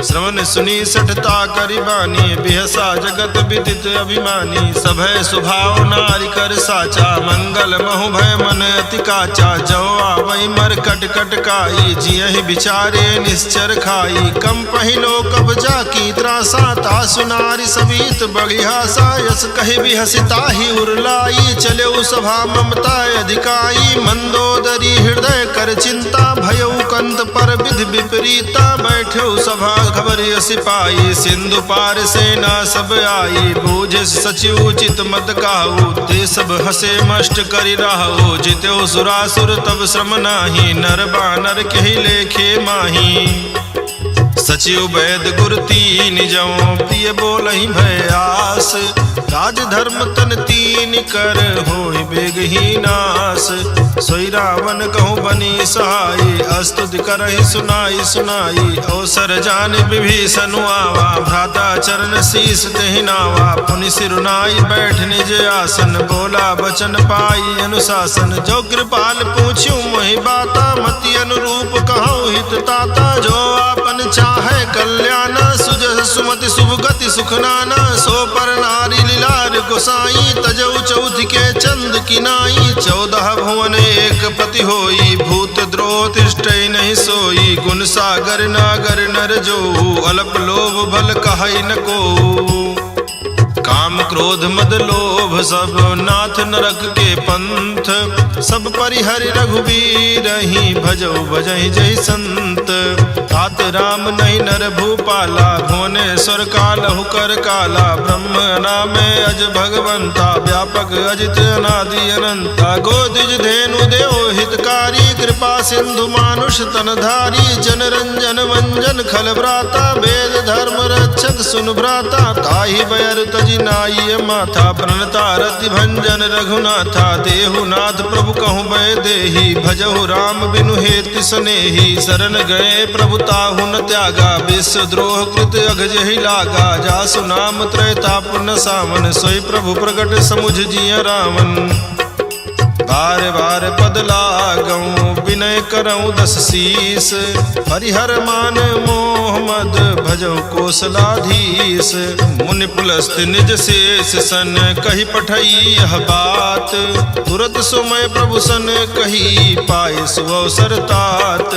श्रवण सुनी सठता करिबानी बिहसा जगत विदित अभिमानी सभय सुभाव नारी कर साचा मंगल महु भय मन अति काचा जो आवै मर कट कट काई जियहि बिचारे निश्चर खाई कम पहिलो कब्जा की त्रासा तासु नारी सवीत बगिहासा यस कहि बिहसिता ही उरलाई चले सभा ममता अधिकाई मंदोदरी हृदय कर चिंता भयउ कंत पर विधि विपरीता बैठे सभा खबर सिपाही सिंधु पार सेना सब आई बूझे सचिव उचित मत काहू ते सब हसे मष्ट करि राहु जितेउ सुरासुर तब श्रम नाही नर बानर केहि लेखे माही सचिव वैद गुर तीन जौ प्रिय बोलहि भयास राज धर्म तन तीन कर होय बेगही नास सोई रावण कहूँ बनी सहाई अस्तुति करहि सुनाई सुनाई अवसर जान विभीषण आवा भ्राता चरण शीस तेहि नावा पुनि सिरुनाई बैठ निज आसन बोला बचन पाई अनुशासन जो कृपाल पूछ्यू मोहि बाता मति अनुरूप कहूँ हित ताता जो आपन चाहे कल्याण सुजस सुमति शुभ गति सुखनाना सो पर नारी लीलार गोसाई तजऊ चौथ के चंद किनाई 14 भुवन एक पति होई भूत द्रोह तिष्ठै नहीं सोई गुण सागर नागर नर जो अल्प लोभ भल कहै न को काम क्रोध मद लोभ सब नाथ नरक के पंथ सब परिहरि रघुबीर ही भजौ भजहि जय संत तात राम नहीं नर भूपाला भुवनेश्वर कालहु कर काला ब्रह्म नामे अज भगवंता व्यापक अजित अनादि अनंता गोदिज धेनु देव हितकारी कृपा सिंधु मानुष तनधारी जन रंजन वंजन खल भ्राता वेद धर्म रक्षक सुन भ्राता ताहि बैर तजि नाई माथा प्रणता रति भंजन रघुनाथा देहुनाथ प्रभु कहूँ बै देही भजहु राम बिनु हेति सनेही शरण गए प्रभु ताहु न त्यागा विश्व द्रोह कृत अघजहि लागा जासु नाम त्रैतापुन सावन सोई प्रभु प्रगट समुझ जिय रावण बार बार पद लागऊं विनय करऊं 10 शीस हरिहर मान मोह मद भजौ कोसलाधीश मुनि पुलस्त निज शेष सन कही पठई यह बात तुरत सुमय प्रभु सन कही पाए सुअवसर तात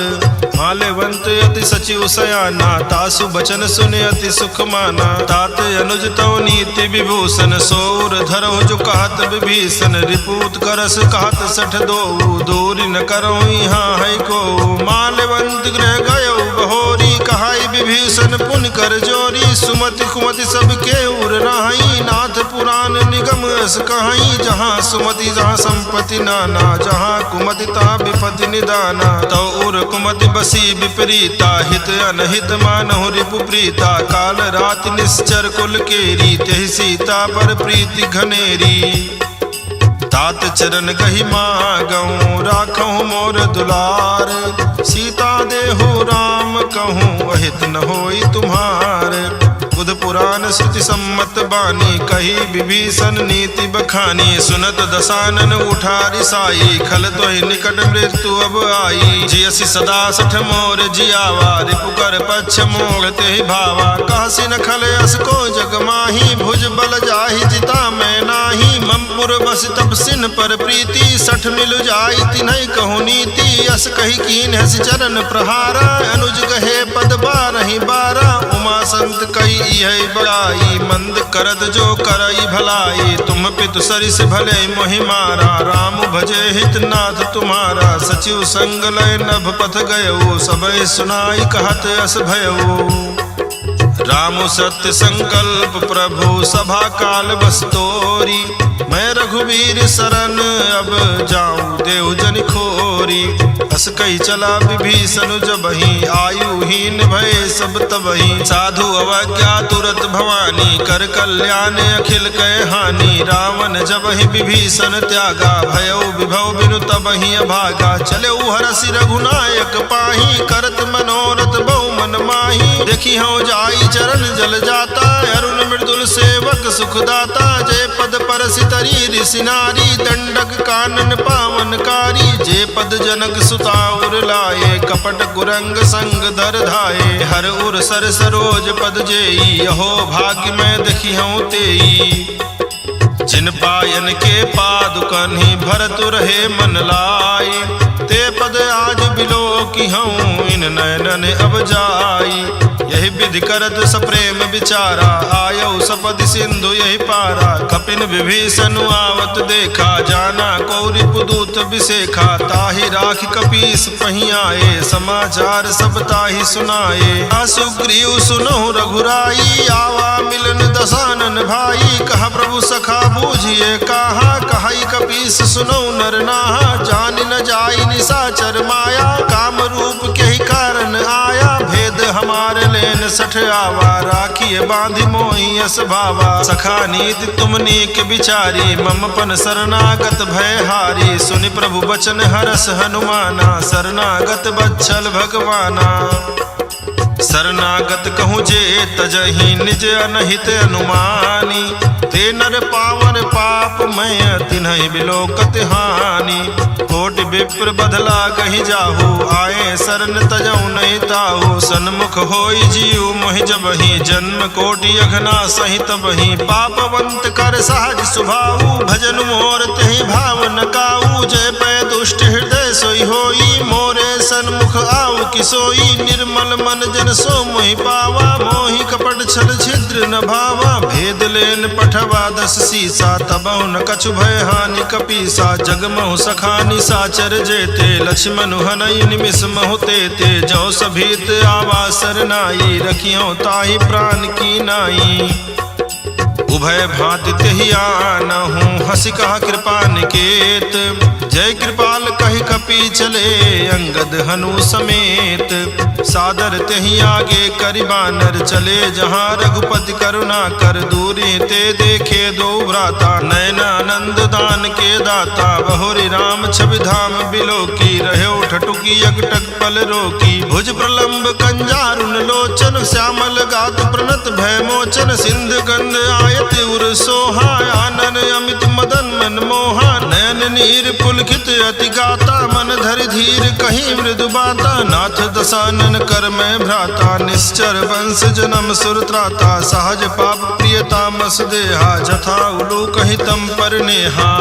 माल्यवंत अति सचिव सयाना तासु बचन सुने अति सुख माना तात अनुज तव नीति विभूषण सौर धरहु जो कहत विभीषण रिपूत करस कहत सठ दो दूरी न करो यहाँ है को माल्यवंत गृह गयो बहोरी कहाई विभीषण पुन कर जोरी सुमति कुमति सबके उर राही नाथ पुराण निगम अस कहाई जहाँ सुमति जहाँ संपत्ति नाना जहाँ कुमति तहाँ विपत्ति निदाना तो उर कुमति बसी विपरीता हित अनहित मानहु रिपु प्रीता काल रात निश्चर कुल केरी तेहि सीता पर प्रीति घनेरी तात चरण कही मागऊं राखऊं मोर दुलार। सीता देहु राम कहूँ अहित न होई तुम्हार। बुध पुराण श्रुति सम्मत बानी कही विभीषण नीति बखानी। सुनत दसानन उठारी साई खल तोहि निकट मृत्यु अब आई। जियसि सदा सठ मोर जियावा रिपु कर पक्ष मोह तेहि भावा। कहसि न खल अस को जग माही भुज बल जाहि जिता मैं नाही। ममपुर बस तब सिन पर प्रीति सठ मिलु जाई तिन्हि कहु नीति। अस कही कीन हस चरण प्रहारा अनुज कहे पद बारहि बारा। उमा संत कही यही बड़ाई मंद करत जो करई भलाई। तुम पितु सरिस भले मोहि मारा राम भजे हित नाथ तुम्हारा। सचिव संग लय नभ पथ गयो सबय सुनाई कहत अस भयो। राम सत्य संकल्प प्रभु सभा काल बस तोरी। मैं रघुवीर शरण अब जाऊं देव जन खोरी। अस कही चला विभीषण जबहि आयुहीन भय सब तबहि। साधु अवज्ञा तुरत भवानी कर कल्याण अखिल कह हानि। रावण जबहि विभीषण त्यागा भयो विभव बिनु तबहि अभागा। चले हरसि रघुनायक पाही करत मनोरथ बहु मन माही। देखी हूँ जाई चरण जल जाता अरुण मृदुल सेवक सुखदाता। जय पद परसि तरी ऋषि नारी दंडक कानन पावनकारी। जे पद जनक सुताउर लाए कपट कुरंग संग धर धाये। हर उर सर सरोज पद जेई यहो भाग्य मैं देखी हूँ तेई। जिन पायन के पादुकन ही भरत रहे मन लाए। ते पद आज बिलो की हूँ इन नयनन अब जाई। यही विधि करत सप्रेम विचारा आयो सपदि सिंधु यही पारा। कपिन विभीषण आवत देखा जाना कौरि पुदूत विशेखा। ताहि राख कपीस पही आए समाचार सब ताहि सुनाए। असुग्रीव सुनहु रघुराई आवा मिलन दसानन भाई। कहा प्रभु सखा बूझिए कहा कहाई कपीस सुनहु नर नाहा। जान न जाई निशाचर माया काम रूप के ही कारण आया। भेद हमारे लेन सठ आवा राखिए बांधि मोहि यस भावा। सखा नीति तुम नीक विचारी मम पन शरणागत भय हारी। सुनि प्रभु बचन हरस हनुमाना शरणागत बच्छल भगवाना। शरणागत कहूँ जे तजहि निज अनहित अनुमानी। ते नर पावन पाप मैं तिन्हि बिलोकत हानि। कोटि विप्र बदला कही जाहू आए शरण तजऊ नहीं ताहू। सन्मुख होई जीव मोहि जबहि जन्म कोटि अघना सहित बहि। पापवंत कर सहज सुभाऊ भजन मोर तेहि भाव न काऊ। जय पै दुष्ट हृदय सोई होई मोरे सन्मुख आऊ कि सोई। निर्मल मन जन सो मोहि पावा मोहि कपट छल छिद्र न भावा। भेद लेन पठवा दस सीसा तबहु न कछु भय हानि कपीसा। जगमहु सखा निशाचर जेते लक्ष्मण हनई निमिष महु तेते। जो सभीत आवा सरनाई रखियो ताहि प्राण की नाई। उभय भांति तेहि आनहु हंसी कहा कृपा निकेत। जय कृपाल कहि कपि चले अंगद हनु समेत। सादर तेहि आगे करि बानर चले जहाँ रघुपति करुणा कर। दूरी ते देखे दो भ्राता नयनानंद दान के दाता। बहुरी राम छवि धाम बिलोकी रह्यो ठटुकी यगटक पल रोकी। भुज प्रलंब कंजारुन लोचन श्यामल गात प्रणत भय मोचन। सिंध गंध आयत उर सोहा आनन अमित मदन मन मोहा। नयन नीर पुलकित अति गाता मन धरि धीर कहीं मृदु बाता। नाथ दसानन कर मैं भ्राता निश्चर वंश जन्म सुर त्राता। सहज पाप प्रियता मस देहा जथा उलू कहीं तम पर नेहा।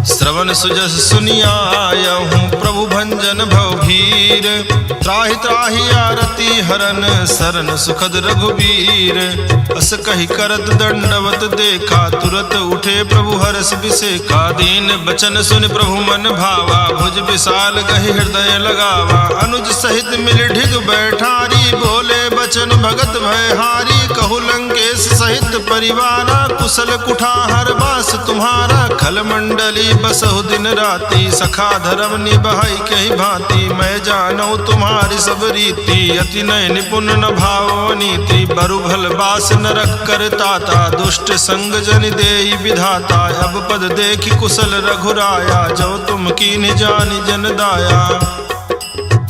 श्रवण सुजस सुनियायहूँ प्रभु भंजन भवभीर। त्राहि त्राहि आरती हरन शरण सुखद रघुबीर। अस कही करत दंडवत देखा तुरत उठे प्रभु हरस बिसेखा। दीन बचन सुन प्रभु मन भावा भुज विशाल गहि हृदय लगावा। अनुज सहित मिल ढिग बैठारी बोले बचन भगत भयहारी। कहु लंकेश सहित परिवारा कुशल कुठार बास तुम्हारा। खल मंडली बस बसहु दिन राति, सखा धर्म निभाई कही भांति, मैं जानौ तुम्हारी सब रीति, अति नय निपुण न भाव नीति, बरु भल बास नरक करताता, दुष्ट संग जन देई विधाता, अब पद देखि कुशल रघुराया, जो तुम कीन्ह जानि जन दाया।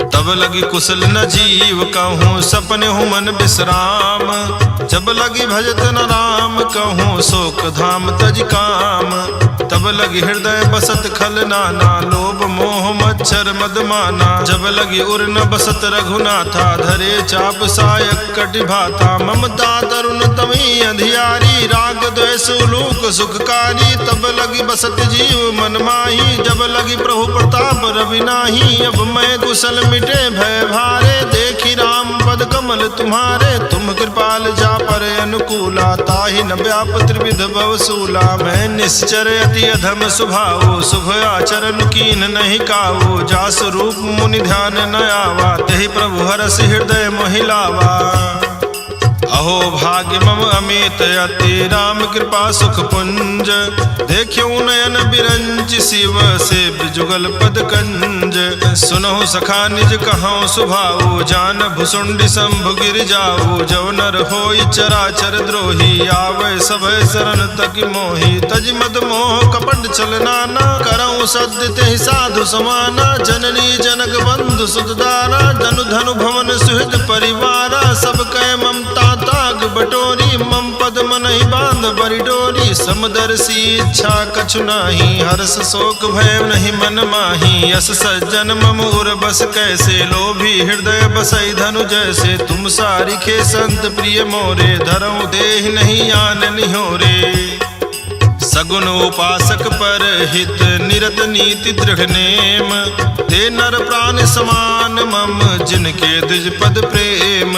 तब लगी कुशल न जीव कहूँ, सपने हूँ मन विश्राम, जब लगी भजत न राम कहूँ, शोक धाम तज काम। तब लगी हृदय बसत खल नाना, लोभ मोह मच्छर मद माना, जब लगी उर न बसत रघुनाथा, धरे चाप सायक कटि भाता, ममता तरुण तमी अधियारी, राग द्वेष उलूक सुखकारी, तब लगी बसत जीव मन माही, जब लगी प्रभु प्रताप रवि नाही। अब मैं कुशल मिटे भय भारे, देखी राम पद कमल तुम्हारे, तुम कृपाल जा पर अनुकूला, ताहि न व्याप त्रिविध भवसूला। मैं निश्चर अति अधम स्वभाव, शुभ आचरण कीन नहीं काऊ, जास रूप मुनि ध्यान न आवा, तेहि प्रभु हरस हृदय मोहिलावा। अहो भाग्य मम अमित अति, राम कृपा सुख पुंज, देखियो नयन बिरंज, शिव से जुगल पद कंज। सुनहु सखा निज कहूँ सुभाऊ, जान भुसुंडी शंभु गिर जाऊ, जव नर होई चराचर द्रोही, आवे सभय शरण तक मोही। तज मद मोह कपट चल नाना, करऊँ सद्य तेहि साधु समाना, जननी जनक बंधु सुतदारा, जनु धनु भवन सुहृद परिवारा, सब कह ममता ताग बटोरी, मम पद मन ही बांध बरी डोरी। समदर्शी इच्छा कछु नाही, हर्ष शोक भय नहीं मन माही, यस सज्जन मम उर बस कैसे, लोभी हृदय बसई धनु जैसे। तुम सारिखे संत प्रिय मोरे, धरऊँ देहि नहीं आन निहोरे। सगुन उपासक पर हित, निरत नीति दृढ़ नेम, ते नर प्राण समान मम, जिनके द्विज पद प्रेम।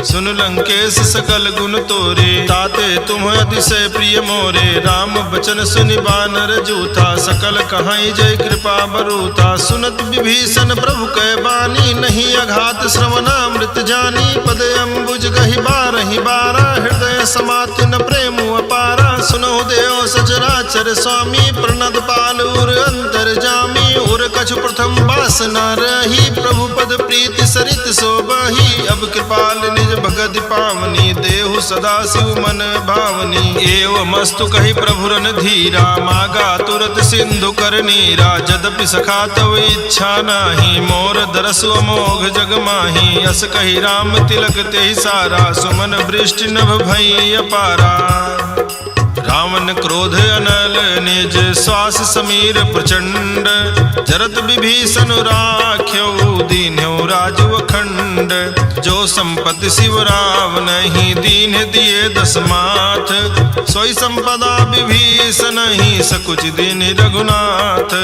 सुन लंकेश सकल गुण तोरे, ताते तुम अतिशय प्रिय मोरे, राम बचन सुनि बानर जूथा, सकल कहाई जय कृपा बरूथा। सुनत विभीषण प्रभु कै बानी, नहीं अघात श्रवणामृत जानी, पद अम्बुज गहि बारहि बारा, हृदय समाति न प्रेम अपारा। सुनहु देव सचराचर स्वामी, प्रणद पाल उर अंतर जामी, उर कछु प्रथम वासना रही, प्रभु पद प्रीति सरित सोबही। अब कृपाल निज भगति पावनी, देहु सदा शिव मन भावनी। एव मस्तु कही प्रभु रन धीरा, मागा तुरत सिंधु कर नीरा, जदपि सखा तव इच्छा नाही, मोर दरसु अमोघ जग माही। अस कही राम तिलक तेहि सारा, सुमन वृष्टि नभ भई अपारा। रावण क्रोध अनल निज, श्वास समीर प्रचंड, जरत विभीषण राख्यो, दीन्यो राजु अखंड। जो संपत्ति शिव रावण ही, दीन दिए दस माथ, सोई संपदा विभीषण ही, सकुच दीन रघुनाथ।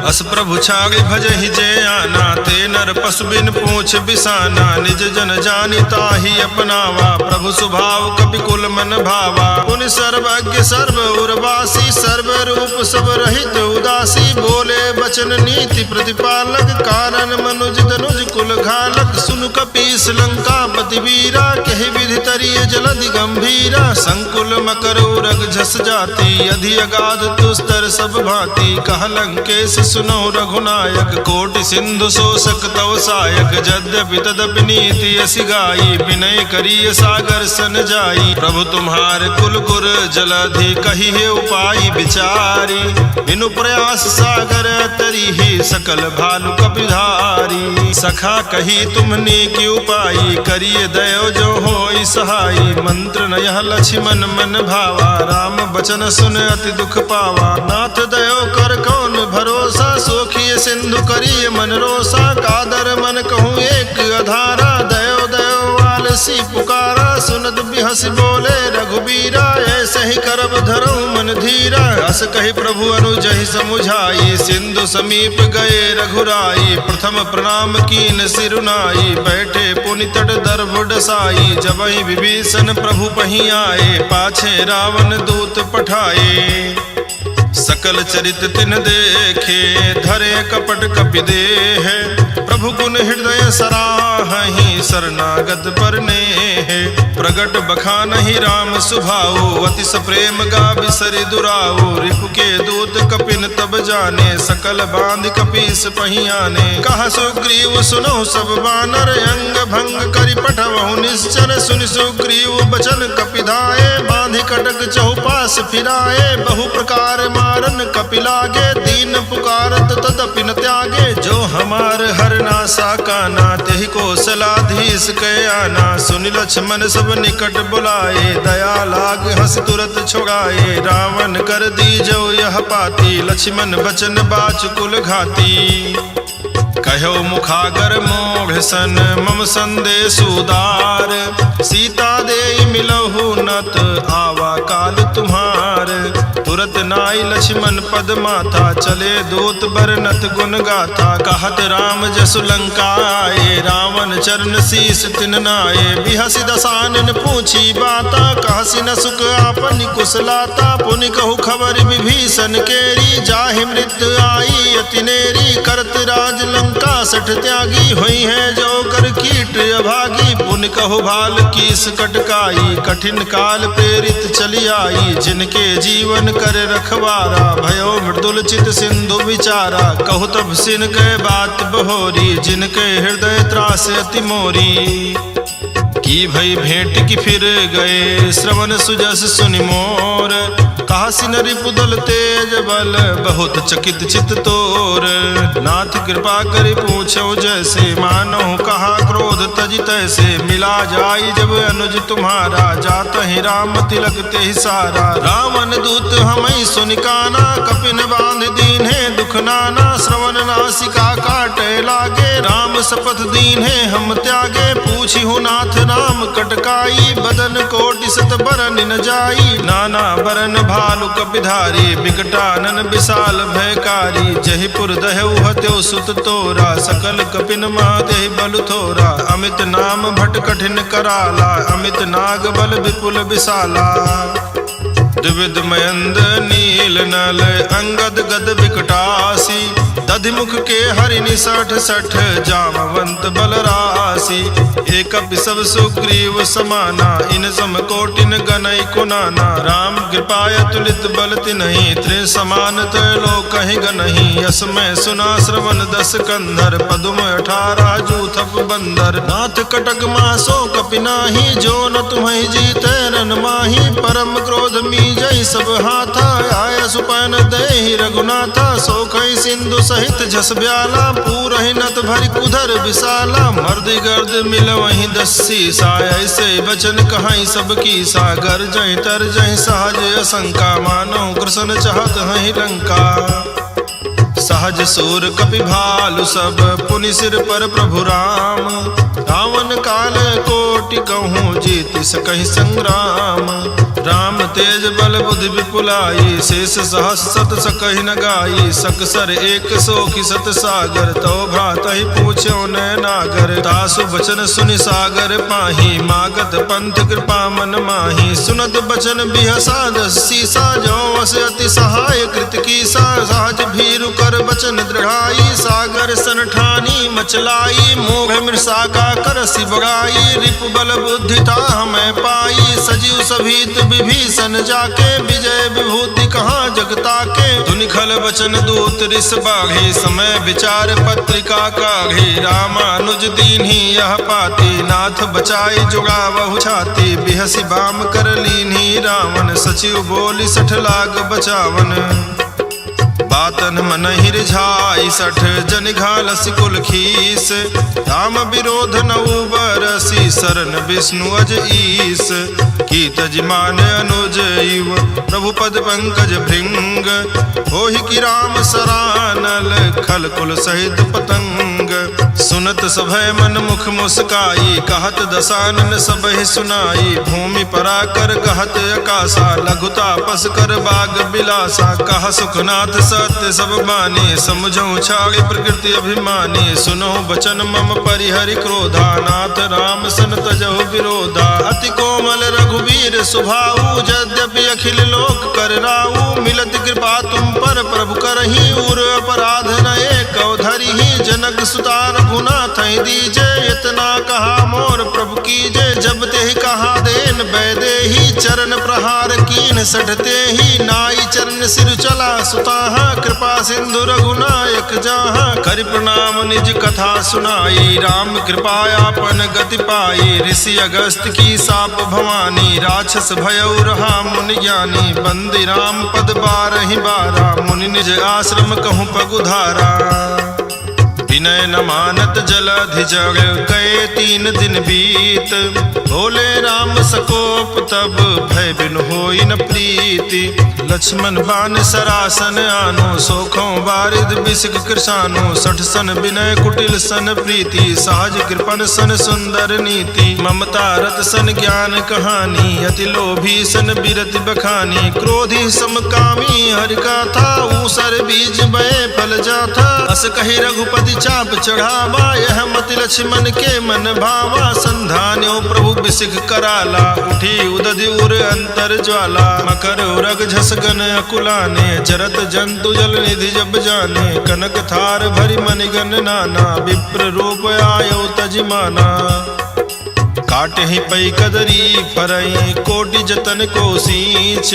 अस प्रभु छागे भजहि जय आना, ते नर पशु बिन पूछ बिसाना, निज जन जानि ताहि अपनावा, प्रभु स्वभाव कपि कुल मन भावा। पुनि सर्वज्ञ सर्व उर्वासी, सर्व रूप सब रहित उदासी, बोले बचन नीति प्रतिपालक, कारण मनुज धनुज कुल घालक। सुनु कपीस लंकापति वीरा, कहि विधि तरिय जलधि गंभीरा, संकुल मकर उरग झस जाति, अधि अगाध दुस्तर सब भांति। कह लंकेश सुनो रघुनायक, कोटि सिंधु शोषक तव सायक, यद्यपि तदपि नीति असि गाई, विनय करिय सागर सन जाई। प्रभु तुम्हार कुल गुर जलधि, कही है उपाय विचारी, बिनु प्रयास सागर तरी ही, सकल भालु कपिधारी। सखा कही तुमने की उपाय, करिए दयो जो होई सहाई, मंत्र न यह लक्ष्मण मन भावा, राम बचन सुन अति दुख पावा। नाथ दयो कर कौन भरोसा, सोखिए सिंधु करिए मन रोसा, कादर मन कहूँ एक अधारा, दयो दयो आलसी पुकारा। सुनत बिहसी बोले रघुबीरा, ऐसे ही करब धरऊँ मन धीरा। अस कही प्रभु अनुजहि समुझाई, सिंधु समीप गए रघुराई, प्रथम प्रणाम कीन सिरुनाई, बैठे पुनि तट दर्भ डसाई। जबहि विभीषण प्रभु पहीं आए, पाछे रावण दूत पठाए। सकल चरित तिन देखे, धरे कपट कपि देह, प्रभु गुण हृदय सराहहि, शरणागत पर नेह। प्रगट बखानहि राम सुभाऊ, अतिश प्रेम गा बिसरि दुराऊ। रिपु के दूत कपिन तब जाने, सकल बांध कपीस पहियाने। कहा सुग्रीव सुनो सब बानर, अंग भंग करि पठवहु निश्चर। सुनि सुग्रीव बचन कपिधाये, बांधि कटक चहुपास फिराए। बहु प्रकार मारन कपि लागे, दीन पुकारत तदपि न त्यागे। जो हमार हरनासा काना, तेहि कौशलाधीश कै आना। सुनि लक्ष्मण सब निकट बुलाए, दया लाग हंस तुरत छुड़ाए। रावण कर दीजो यह पाती, लक्ष्मण बचन बाचकुल घाती। कहो मुखागर मोघ सन, मम संदेश उदार। सीता दे मिलहु नत, आवा काल तुम्हार। तुरत नाई लक्ष्मण पद माथा, चले दूत बरनत गुण गाथा। कहत राम जसु लंका आए, रावण चरण शीस तिन नाये। बिहसि दसानन पूछी बाता, कहसि न सुख आपनि कुशलाता। पुनि कहु खबर विभीषण केरी, जाहि मृत्यु आई अति नेरी। करत राज लंका सठ त्यागी, हुई है जो कर कीट अभागी। पुनि कहु भाल कीस कटकाई, कठिन काल प्रेरित चली आई। जिनके जीवन कर रखवारा, भयो मृदुल चित सिंधु विचारा। कहु तब सिन के बात बहोरी, जिनके हृदय त्रास अति मोरी। की भई भेंट की फिर गए, श्रवण सुजस सुनि मोर। कासी न रिपुदल तेज बल, बहुत चकित चित तोर। नाथ कृपा करि पूछो जैसे, मानो कहा क्रोध तज तैसे। मिला जाई जब अनुज तुम्हारा, जात ही राम तिलक ते सारा। रावण दूत हमई सुनि काना, कपिन बांध दीन्हे दुख नाना। श्रवण नासिका काटे लागे, राम शपथ दीन्हे हम त्यागे। पूछिहु नाथ राम कटकाई, बदन कोटि सत बरन न जाई। नाना बरन भालु कपिधारी, बिकटानन विशाल भयकारी। जहिपुर दहु हत्यो सुत तोरा, सकल कपिन महादेहि बल थोरा। अमित नाम भट कठिन कराला, अमित नाग बल विपुल विशाला। द्विविध मयंद नील नल, अंगद गद बिकटासी। दधिमुख के हरिनि सठ सठ, जामवंत बलरासी। एक सब सुग्रीव समाना, इन सम कोटिन गनई कुनाना। राम कृपाय तुलित बल तिन्हि, त्रि समान त्रैलोक कहीं गनहि। यस मैं सुना श्रवण दस कंधर, पदुम 18 जूथप बंदर। नाथ कटक मासो कपि नाही, जो न तुम्हि जीते रन माही। परम क्रोध मीजई सब हाथा, आय सुपन देहि रघुनाथा। सोखई सिंधु सहित झस ब्याला, पूरहि नत भरि कुधर विशाला। मर्द गर्द मिल वहीं दस्सी सा, ऐसे बचन कहाई सब की सा। गर जहि तर जहि सहज असंका, मानो कृष्ण चाहत हहि लंका। सहज सूर कपि भालु सब, पुनि सिर पर प्रभु राम। रावण काल कोटि कहूँ, जीति सकहि संग्राम। राम तेज बल बुद्धि विपुलाई, शेष सहस सत सकहि न गाई। सकसर एक सोखि सत सागर, तो भ्रातहि पूछ्यो न नागर। तासु बचन सुनि सागर पाही, मागत पंथ कृपा मन माही। सुनत बचन बिहसा दस्सी सा, जो वस अति सहाय कृत कीसा। सहज भीरु कर बचन दृढ़ाई, सागर सन ठानी मचलाई। मोघ मृषा का करसि बड़ाई, रिपु बल बुद्धि था हमें पाई। सजीव सभीत विभीषण जाके, विजय विभूति कहाँ जगता के। धुनि खल बचन दूत रिस बाढ़ी, समय विचार पत्रिका काढ़ी। रामानुज दीन्ही यह पाती, नाथ बचाई जुगावहु छाती। बिहसि बाम कर लीन्ही रावण, सचिव बोली सठ लाग बचावन। बातन मन हिरझाई सठ, जन घालसि कुल खीस। राम विरोध नउ बरसी, शरण विष्णु अज ईस। कीत जिमान अनुज इव, प्रभु पद पंकज भृंग। होहि कि राम सरानल, खल कुल सहित पतंग। सुनत सभय मन मुख मुस्काई, कहत दसानन सबहि सुनाई। भूमि पराकर कहत आकाशा, लघुता पस कर बाग बिलासा। कह सुखनाथ सत्य सब बानी, समझौ छाड़ि प्रकृति अभिमानी। सुनो बचन मम परिहरि क्रोधा, नाथ राम सन तजहु विरोधा। अति कोमल रघुवीर सुभाऊ, यद्यपि अखिल लोक कर राऊ। मिलत कृपा तुम पर प्रभु करही, उर अपराध न एक धरिही। जनक सुता रघुनाथ दीजे, इतना कहा मोर प्रभु कीजे। जब ते कहा दे वैदेही चरण प्रहार कीन सटते ही नाई चरण सिर चला सुताहा कृपा सिंधु रघुनायक जाहा करि प्रणाम निज कथा सुनाई राम कृपायापन गति पाई ऋषि अगस्त की साप भवानी राक्षस भयउ रहा मुनि ज्ञानी बंदी राम पद बारहि बारा मुनि निज आश्रम कहूँ पगुधारा विनय न मानत जलधि जग गए 3 दिन बीत भोले राम सकोप तब भय बिन होई न प्रीति लक्ष्मण बान सरासन आनो सोखों बारिद बिसिक कृषानो 60 सन विनय कुटिल सन प्रीति सहज कृपन सन सुंदर नीति ममता रत सन ज्ञान कहानी अति लोभी सन बिरति बखानी क्रोधी समकामी हरि गाथा ऊसर बीज बये फल जाथा अस कही रघुपति चाप चढ़ावा यह मति लक्ष्मण के मन भावा संधान्यो प्रभु बिसिख कराला उठी उदधि उर अंतर ज्वाला मकर उरग झसगन अकुलाने जरत जंतु जल निधि जब जाने कनक थार भरी मणिगन नाना विप्र रूप आयो तजिमाना काटे ही पई कदरी फरई कोटि जतन को सींच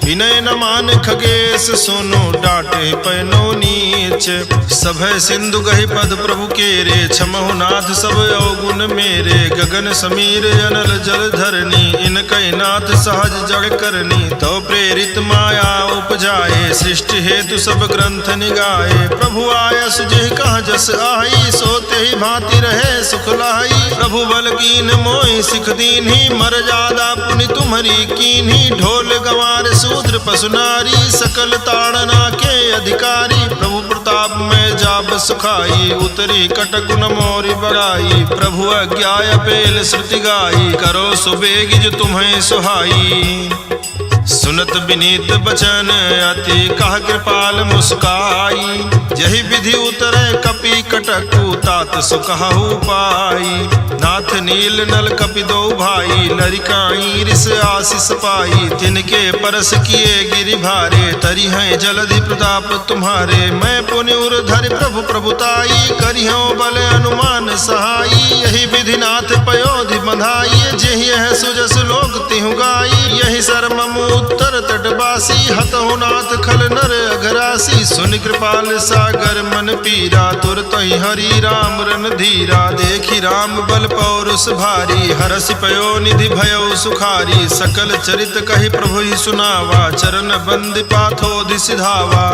विनय न मान खगेश सुनो डांटे पैनो नीच सभय सिंधु गहि पद प्रभु केरे छमहु नाथ सब अवगुण मेरे गगन समीर अनल जल धरनी इन कई नाथ सहज जग करनी तो प्रेरित माया उपजाए सृष्टि हेतु सब ग्रंथ निगाए प्रभु आय सुजिह कहाँ जस आई सोते ही भांति रहे सुख लाई प्रभु बल कीन मोहि सिख दीन्ही मर्यादा पुनि तुम्हारी कीन्ही ढोल गंवार शूद्र पशु नारी सकल ताड़ना के अधिकारी प्रभु प्रताप में जाब सुखाई उतरी कटक न मोरी बड़ाई प्रभु अज्ञाय पेल श्रुति गाई करो सुबेगी जो तुम्हें सुहाई सुनत विनीत बचन अति कह कृपाल मुस्काई यही विधि उतरे कपि कटकु तात सुकहु पाई नाथ नील नल कपि दो भाई लरिकाई ऋष आशीष पाई तिनके परस किए गिरि भारे तरी हैं जलधि प्रताप तुम्हारे मैं पुण्य उर धरि प्रभु प्रभुताई करियो बल अनुमान सहाई यही विधि नाथ पयोधि बंधाई जेहि है सुजस लोक तिहु गाई यही सरमम उत्तर तटवासी हतहु नाथ खल नर अघरासी सुन कृपाल सागर मन पीरा तुरत ही हरि राम रन धीरा देखी राम बल पौरुष भारी हरसि पयो निधि भयो सुखारी सकल चरित कहि प्रभु ही सुनावा चरण बंद पाथोधि सिधावा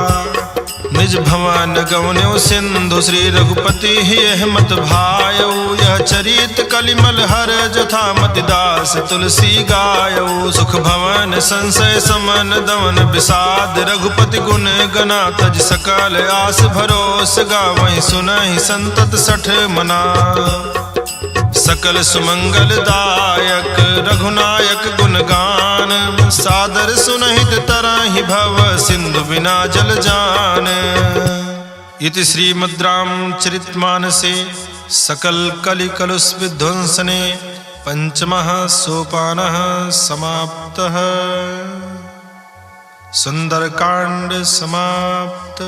निज भवन गवन्यो सिंधु श्री रघुपति ही अहमत भायो यह चरित कलिमल हर जथा मति दास तुलसी गायो सुख भवन संशय समन दवन विषाद रघुपति गुण गना तज सकल आस भरोस गावहि सुनहि संतत सठ मना सकल सुमंगल दायक रघुनायक गुणगान सादर सुनहित तरहि भव सिंधु बिना जल जान इति श्रीमद् रामचरितमानसे सकल कलि कलुष विध्वंसने पंचमः सोपानः समाप्तः सुंदरकांड समाप्त।